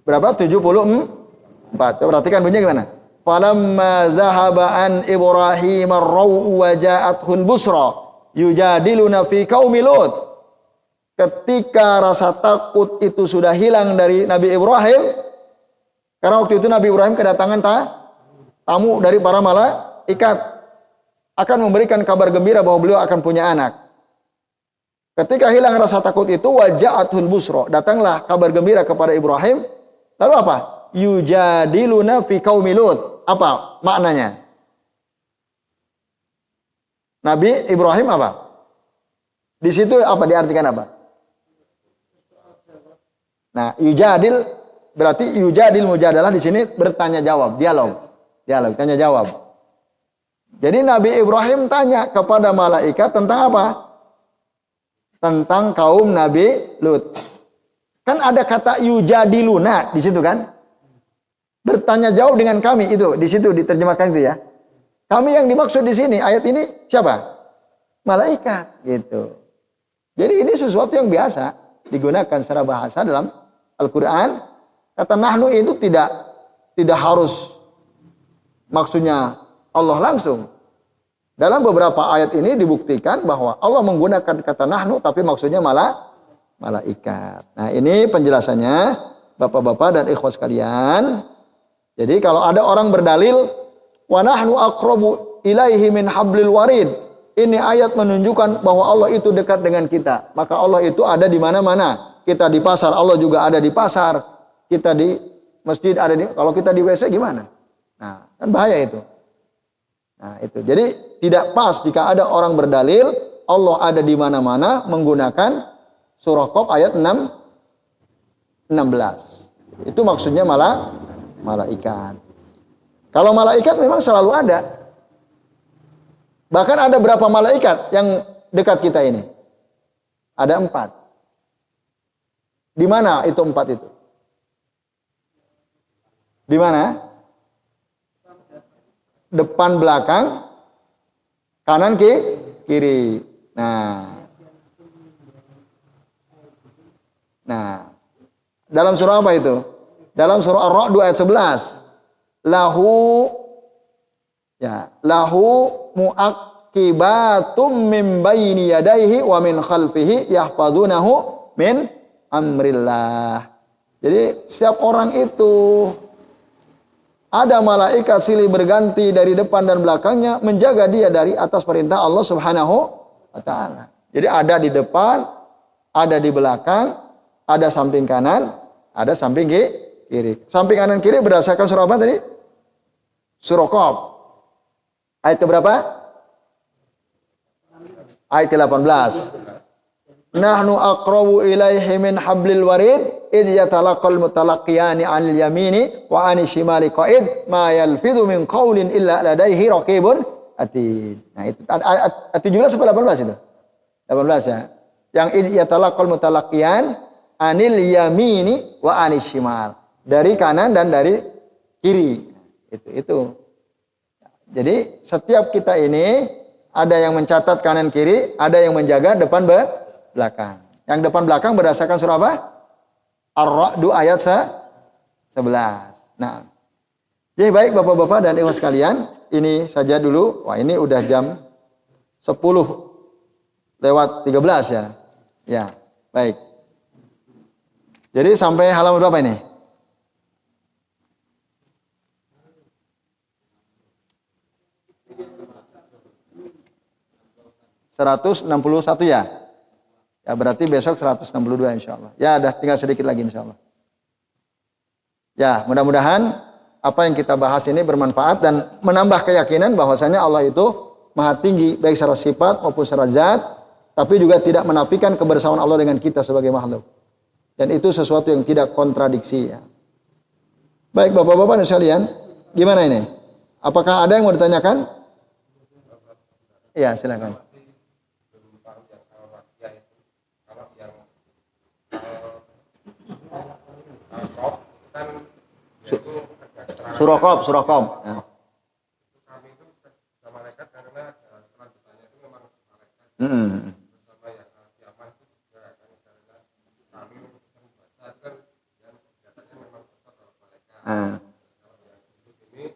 berapa? 74. Perhatikan bunyinya gimana? Falamma zahaba an Ibrahim ar-ra'u wa ja'athul busra yujadiluna fi qaumi Lut. Ketika rasa takut itu sudah hilang dari Nabi Ibrahim, karena waktu itu Nabi Ibrahim kedatangan tamu dari para malaikat akan memberikan kabar gembira bahwa beliau akan punya anak. Ketika hilang rasa takut itu, waja'atul busra, datanglah kabar gembira kepada Ibrahim. Lalu apa? Yujadiluna fi qaumi Lut. Apa maknanya? Nabi Ibrahim apa? Di situ apa diartikan apa? Nah, yujadil berarti yujadil mujadalah di sini bertanya jawab, dialog, tanya jawab. Jadi Nabi Ibrahim tanya kepada malaikat tentang apa? Tentang kaum Nabi Lut. Kan ada kata yujadiluna di situ kan? Bertanya jawab dengan kami itu, di situ diterjemahkan itu ya. Kami yang dimaksud di sini ayat ini siapa? Malaikat gitu. Jadi ini sesuatu yang biasa digunakan secara bahasa dalam Al-Quran. Kata nahnu itu tidak harus maksudnya Allah langsung. Dalam beberapa ayat ini dibuktikan bahwa Allah menggunakan kata nahnu tapi maksudnya malaikat. Nah, ini penjelasannya Bapak-bapak dan ikhwas sekalian. Jadi kalau ada orang berdalil wa nahnu aqrabu ilaihi min hablil warid. Ini ayat menunjukkan bahwa Allah itu dekat dengan kita. Maka Allah itu ada di mana-mana. Kita di pasar, Allah juga ada di pasar. Kita di masjid ada di, kalau kita di WC gimana? Nah, kan bahaya itu. Nah, itu. Jadi tidak pas jika ada orang berdalil Allah ada di mana-mana menggunakan surah Qaf ayat 16. Itu maksudnya malaikat. Kalau malaikat memang selalu ada. Bahkan ada berapa malaikat yang dekat kita ini? Ada 4. Di mana itu 4 itu? Di mana? Depan, belakang, kanan, kiri. Nah, dalam surah apa itu? Dalam surah Ar-Ra'd ayat 11. Lahu mu'aqibatum min baini yadayhi wa min khalfihi yahfazunahu min amrillah. Jadi setiap orang itu ada malaikat silih berganti dari depan dan belakangnya menjaga dia dari atas perintah Allah Subhanahu wa taala. Jadi ada di depan, ada di belakang, ada samping kanan, ada samping kiri. Samping kanan kiri berdasarkan surah apa tadi? Surah Qaf. Ayat keberapa? Ayat ke-18. Nahnu aqrabu ilaihi min hablil warid id yatalaqal mutalaqiyani 'anil yamini wa 'anil shimali qa'id ma yalfidu min qaulin illa ladaihi raqibun atid. Nah, itu ayat 17 atau 18 itu? 18 ya. Yang id yatalaqal mutalaqiyan 'anil yamini wa 'anil shimal. Dari kanan dan dari kiri. Itu. Jadi setiap kita ini ada yang mencatat kanan kiri, ada yang menjaga depan belakang. Yang depan belakang berdasarkan surah apa? Ar-Ra'd ayat 11. Nah, jadi baik Bapak-bapak dan ibu sekalian, ini saja dulu. Wah, ini udah jam 10:13 ya. Ya, baik. Jadi sampai halaman berapa ini? 161 ya. Ya berarti besok 162 insyaallah. Ya ada tinggal sedikit lagi insyaallah. Ya mudah-mudahan apa yang kita bahas ini bermanfaat dan menambah keyakinan bahwasanya Allah itu maha tinggi baik secara sifat maupun secara zat, tapi juga tidak menafikan kebersamaan Allah dengan kita sebagai makhluk. Dan itu sesuatu yang tidak kontradiksi ya. Baik Bapak-bapak dan sekalian, gimana ini? Apakah ada yang mau ditanyakan? Iya, silakan. Surah Qaf. Ya. Kami itu malaikat karena kelanjutannya itu memang malaikat. Sama yang kiamat itu juga karena kami membaca kan yang katanya memang tetap kalau malaikat. Kalau yang ini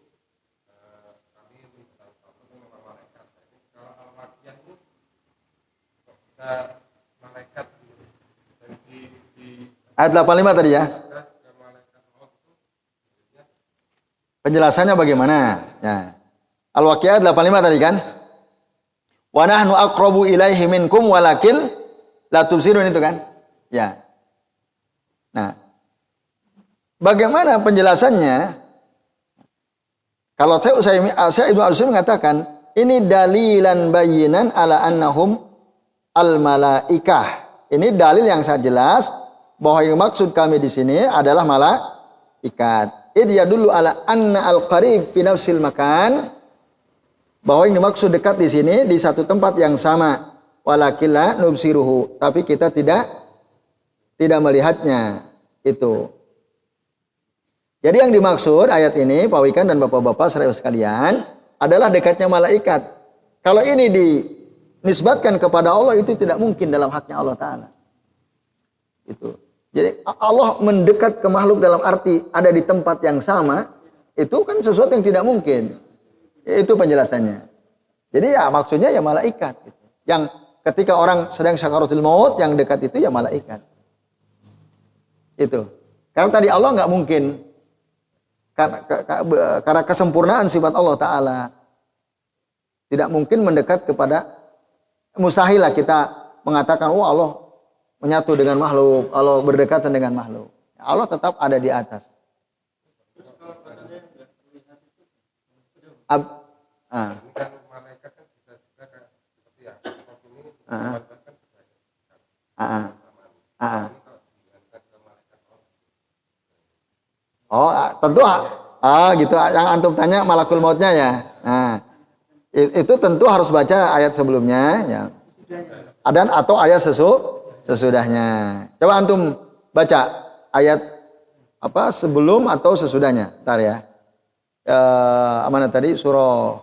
kami tentang kamu itu memang malaikat. Kalau al-Waqiah itu bisa malaikat dan di ayat 85 tadi ya. Penjelasannya bagaimana? Ya. Al-Waqiah 85 tadi kan? Wa nahnu aqrabu ilaihi minkum walakil la tubsirun itu kan? Ya. Nah. Bagaimana penjelasannya? Kalau saya Ibnu Al-Utsaimin mengatakan, ini dalilan bayyinan ala annahum al-malaikah. Ini dalil yang sangat jelas bahwa yang maksud kami di sini adalah malaikat. Dia dulu ala anna al-qarib fi nafsil makan, bahwa yang dimaksud dekat di sini di satu tempat yang sama, walakilla nubsiruhu, tapi kita tidak melihatnya itu. Jadi yang dimaksud ayat ini Pak Wikan dan Bapak-bapak saudara sekalian adalah dekatnya malaikat. Kalau ini dinisbatkan kepada Allah itu tidak mungkin dalam haknya Allah Ta'ala. Itu. Jadi Allah mendekat ke makhluk dalam arti ada di tempat yang sama, itu kan sesuatu yang tidak mungkin. Itu penjelasannya. Jadi ya maksudnya ya malaikat. Gitu. Yang ketika orang sedang sakaratul maut, yang dekat itu ya malaikat. Itu. Karena tadi Allah nggak mungkin. Karena kesempurnaan sifat Allah Ta'ala. Tidak mungkin mendekat kepada, mustahil lah kita mengatakan, wah Allah menyatu dengan makhluk, Allah berdekatan dengan makhluk. Allah tetap ada di atas. Ah. Oh, tentu gitu. Yang antum tanya malakul mautnya ya. Nah, itu tentu harus baca ayat sebelumnya ya. Dan atau ayat sesudahnya. Coba antum baca ayat apa sebelum atau sesudahnya. Ntar ya. Mana tadi surah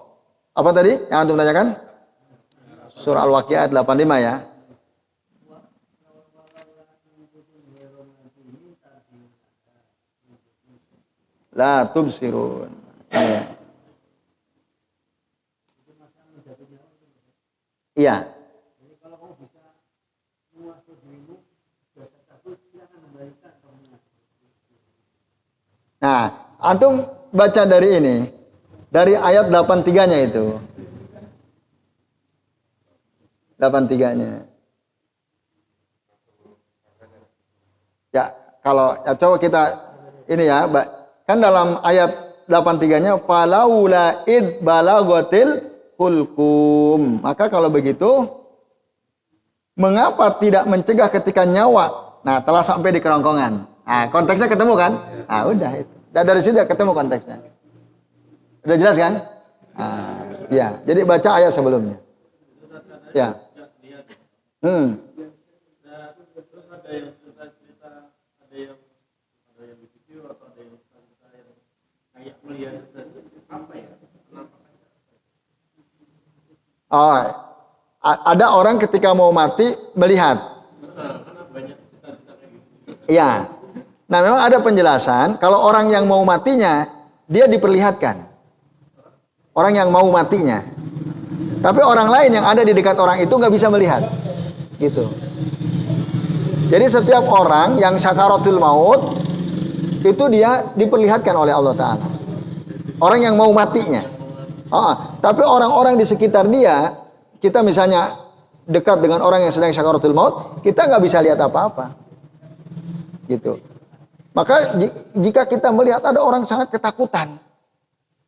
apa tadi yang antum tanyakan? Surah Al-Waqiah ayat 85 ya. La tubsirun. Ya. Iya. Nah, antum baca dari ini. Dari ayat 83-nya itu. 83-nya. Ya, kalau ya coba kita ini ya, kan dalam ayat 83-nya falaula id balaghatil hulkum. Maka kalau begitu mengapa tidak mencegah ketika nyawa telah sampai di kerongkongan. Nah, konteksnya ketemu kan? Nah, udah itu. Dan dari situ udah ketemu konteksnya. Udah jelas kan? Nah, ya, jadi baca ayat sebelumnya. Ya. Oh, ada orang ketika mau mati melihat. Iya. Nah, memang ada penjelasan kalau orang yang mau matinya dia diperlihatkan. Orang yang mau matinya. Tapi orang lain yang ada di dekat orang itu nggak bisa melihat. Gitu. Jadi setiap orang yang sakaratul maut itu dia diperlihatkan oleh Allah Ta'ala. Orang yang mau matinya. Tapi orang-orang di sekitar dia, kita misalnya dekat dengan orang yang sedang sakaratul maut, kita nggak bisa lihat apa-apa. Gitu. Maka jika kita melihat ada orang sangat ketakutan,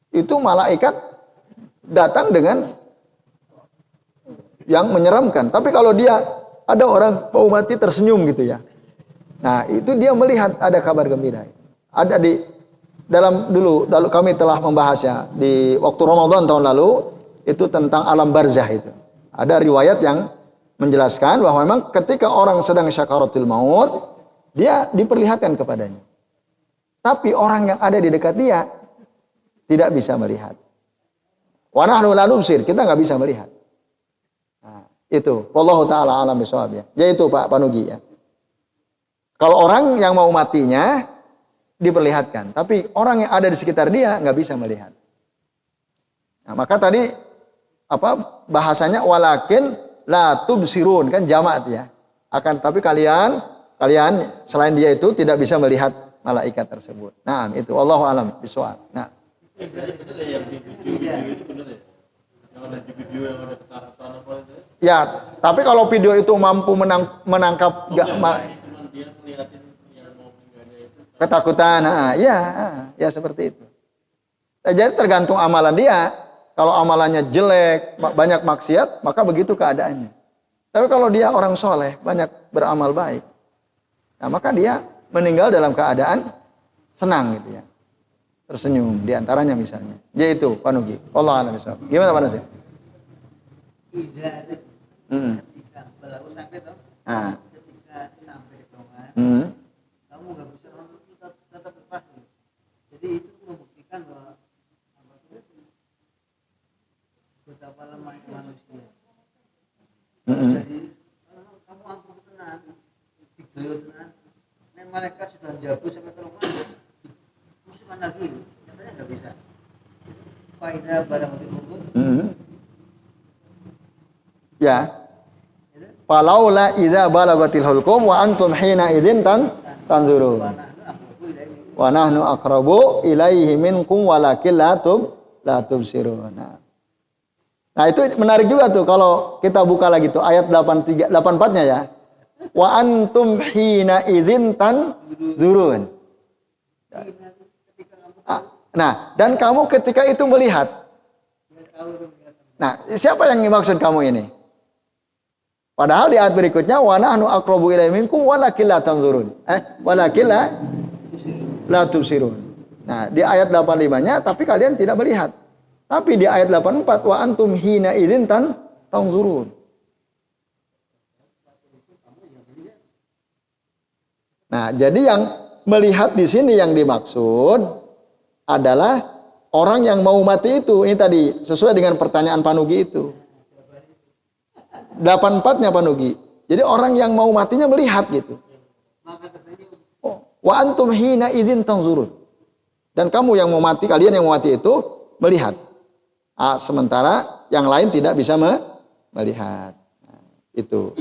itu malaikat datang dengan yang menyeramkan. Tapi kalau dia ada orang mau mati tersenyum gitu ya. Nah, itu dia melihat ada kabar gembira. Ada di dalam dulu kami telah membahasnya di waktu Ramadan tahun lalu itu tentang alam barzah itu. Ada riwayat yang menjelaskan bahwa memang ketika orang sedang syakaratul maut dia diperlihatkan kepadanya. Tapi orang yang ada di dekat dia tidak bisa melihat. Wa nahnu la nubsir, kita nggak bisa melihat. Nah, itu wallahu taala alam bisawab ya. Yaitu Pak Panugi ya. Kalau orang yang mau matinya diperlihatkan, tapi orang yang ada di sekitar dia nggak bisa melihat. Nah, maka tadi bahasanya walakin la tubsirun kan jamak ya. Akan tapi kalian selain dia itu tidak bisa melihat malaikat tersebut. Nah, itu wallahu alam bisawab. Nah. Ya, tapi kalau video itu mampu menangkap ketakutan, ya seperti itu. Jadi tergantung amalan dia. Kalau amalannya jelek, banyak maksiat, maka begitu keadaannya. Tapi kalau dia orang soleh, banyak beramal baik, nah maka dia meninggal dalam keadaan senang gitu ya, tersenyum. Diantaranya misalnya, yaitu Panugi. Allah alam bisawab. Gimana Pak Nasir? Ketika berlaku sampai ketika sampai ke ruangan, kamu nggak bisa nonton, tetap lepas. Jadi itu membuktikan bahwa betapa lemahnya manusia. Jadi kamu ampuh tenang, digoyo tenang, dan mereka sudah jauh sampai ke ruangan, masukkan lagi, katanya nggak bisa. Faedah barang untuk hukum. Ya. Falaula idza balagatil hulqum wa antum hina idzin tanzurun. Wa nahnu aqrabu ilaihi minkum walakin la tubsirun. Nah, itu menarik juga tuh kalau kita buka lagi tuh ayat 84-nya ya. Wa antum hina idzin tanzurun. Nah, dan kamu ketika itu melihat. Nah, siapa yang dimaksud kamu ini? Padahal di ayat berikutnya wa nahnu aqrabu ilaihi minkum walakin la tanzurun. Walakin la tubsirun. Nah, di ayat 85-nya tapi kalian tidak melihat. Tapi di ayat 84 wa antum hina idzin tanzurun. Nah, jadi yang melihat di sini yang dimaksud adalah orang yang mau mati itu. Ini tadi sesuai dengan pertanyaan Panugi itu. 84-nya Panugi. Jadi orang yang mau matinya melihat gitu. Oh, wa antum hina idzin tanzurun. Dan kamu yang mau mati, kalian yang mau mati itu melihat. Sementara yang lain tidak bisa melihat. Nah, itu.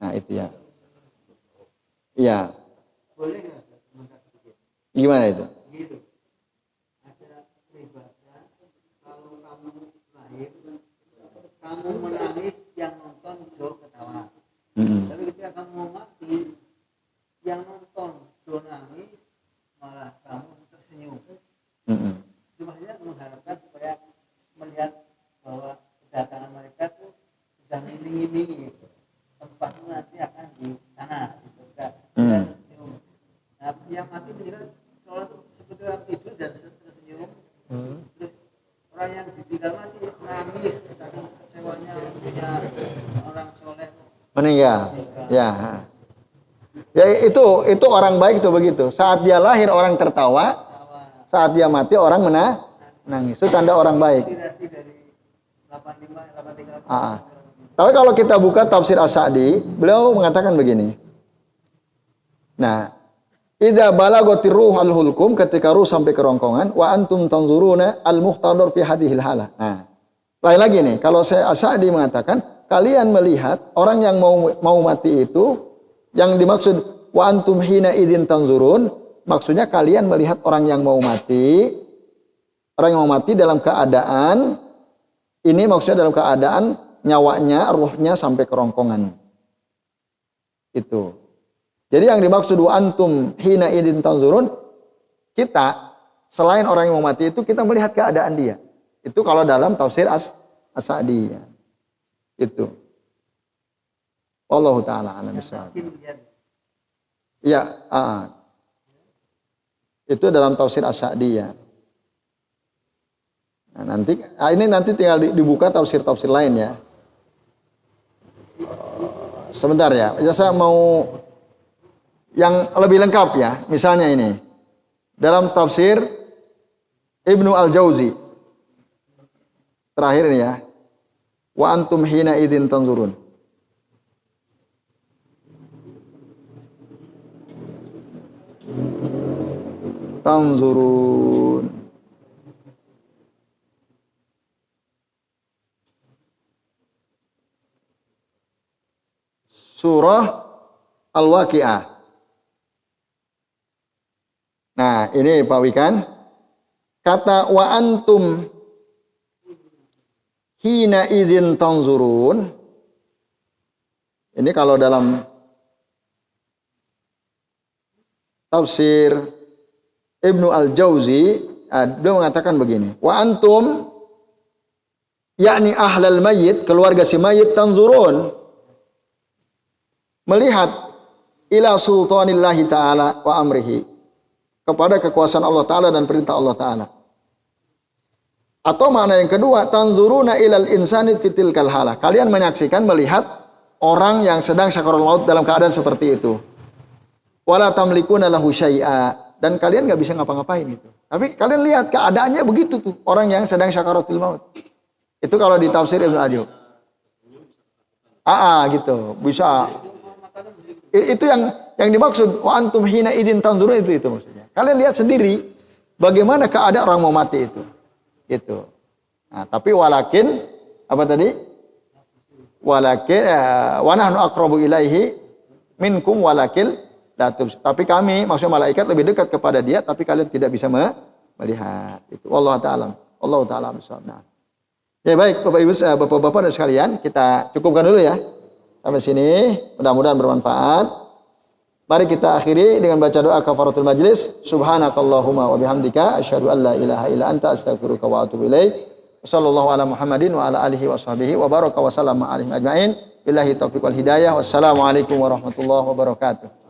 Nah, itu ya. Iya. Boleh nggak sebentar sedikit? Gimana itu? Gitu. Ada peribahasa kalau kamu lahir, kamu menangis, yang nonton do ketawa. Tapi ketika kamu mau mati, yang nonton do nangis, malah kamu tersenyum. Itu maksudnya mengharapkan supaya melihat bahwa kedatangan mereka tuh sudah mengiming-imingi tempatmu nanti akan di sana di surga. Tersenyum. Nah, yang mati meninggal seolah seperti orang tidur dan tersenyum. Terus orang yang ditinggal mati nangis saking kecewanya punya orang soleh meninggal. Ya. Ya itu orang baik itu begitu. Saat dia lahir orang tertawa, saat dia mati orang menangis. Itu tanda orang baik. Inspirasi dari 85 Tapi kalau kita buka tafsir As-Sa'di, beliau mengatakan begini. Nah, idza balagatir ruhul hulqum, ketika ruh sampai kerongkongan, wa antum tanzuruna al-muhtadar fi hadhil halah. Nah, lain lagi nih, kalau saya As-Sa'di mengatakan, kalian melihat orang yang mau mati itu, yang dimaksud wa antum hina idzin tanzurun, maksudnya kalian melihat orang yang mau mati, orang yang mau mati dalam keadaan, ini maksudnya dalam keadaan nyawanya, ruhnya sampai kerongkongan. Itu. Jadi yang dimaksud wa antum hina idzin tanzurun, kita selain orang yang mau mati itu kita melihat keadaan dia. Itu kalau dalam tafsir As-Sa'di. Itu. Wallahu taala a'lam bishawab. Ya, itu dalam tafsir As-Sa'di ya. Nah, ini nanti tinggal dibuka tafsir-tafsir lain ya. Sebentar ya. Saya mau yang lebih lengkap ya. Misalnya ini. Dalam tafsir Ibnu Al-Jauzi. Terakhir ini ya. Wa antum hina idzin tanzurun. Tanzurun. Surah Al-Waqi'ah. Nah, ini Pak Wikan. Kata wa antum hina idzin tanzurun. Ini kalau dalam tafsir Ibnu Al-Jauzi, beliau mengatakan begini. Wa antum yakni ahlal mayyit, keluarga si mayit, tanzurun, melihat ila sultanillahi ta'ala wa amrihi, kepada kekuasaan Allah Ta'ala dan perintah Allah Ta'ala. Atau makna yang kedua, tanzuruna ilal insani fitil kalhalah, kalian menyaksikan, melihat orang yang sedang sakaratul maut dalam keadaan seperti itu. Wala tamlikuna lahu syai'a, dan kalian nggak bisa ngapa-ngapain gitu. Tapi kalian lihat keadaannya begitu tuh, orang yang sedang sakaratul maut. Itu kalau di tafsir Ibnu Adib. Gitu, bisa. Itu yang dimaksud wa antum hina idzin tanzurun, itu maksudnya. Kalian lihat sendiri bagaimana keadaan orang mau mati itu. Gitu. Nah, tapi walakin Apa tadi? Walakin wa nahnu aqrabu ilaihi minkum walakil la tubsirun. Tapi kami, maksudnya malaikat lebih dekat kepada dia, tapi kalian tidak bisa melihat. Itu wallahu ta'ala. Allah taala bisawab. Nah. Ya baik, Bapak Ibu, Bapak-bapak dan sekalian, kita cukupkan dulu ya. Sampai sini, mudah-mudahan bermanfaat. Mari kita akhiri dengan baca doa kafaratul majlis. Subhanakallahumma wa bihamdika asyhadu an la ilaha illa anta astaghfiruka wa atubu ilaik. Wassallallahu ala Muhammadin wa ala alihi wa sahbihi wa baraka wa sallama alaihim ajmain. Billahi taufiq wal hidayah. Wassalamualaikum warahmatullahi wabarakatuh.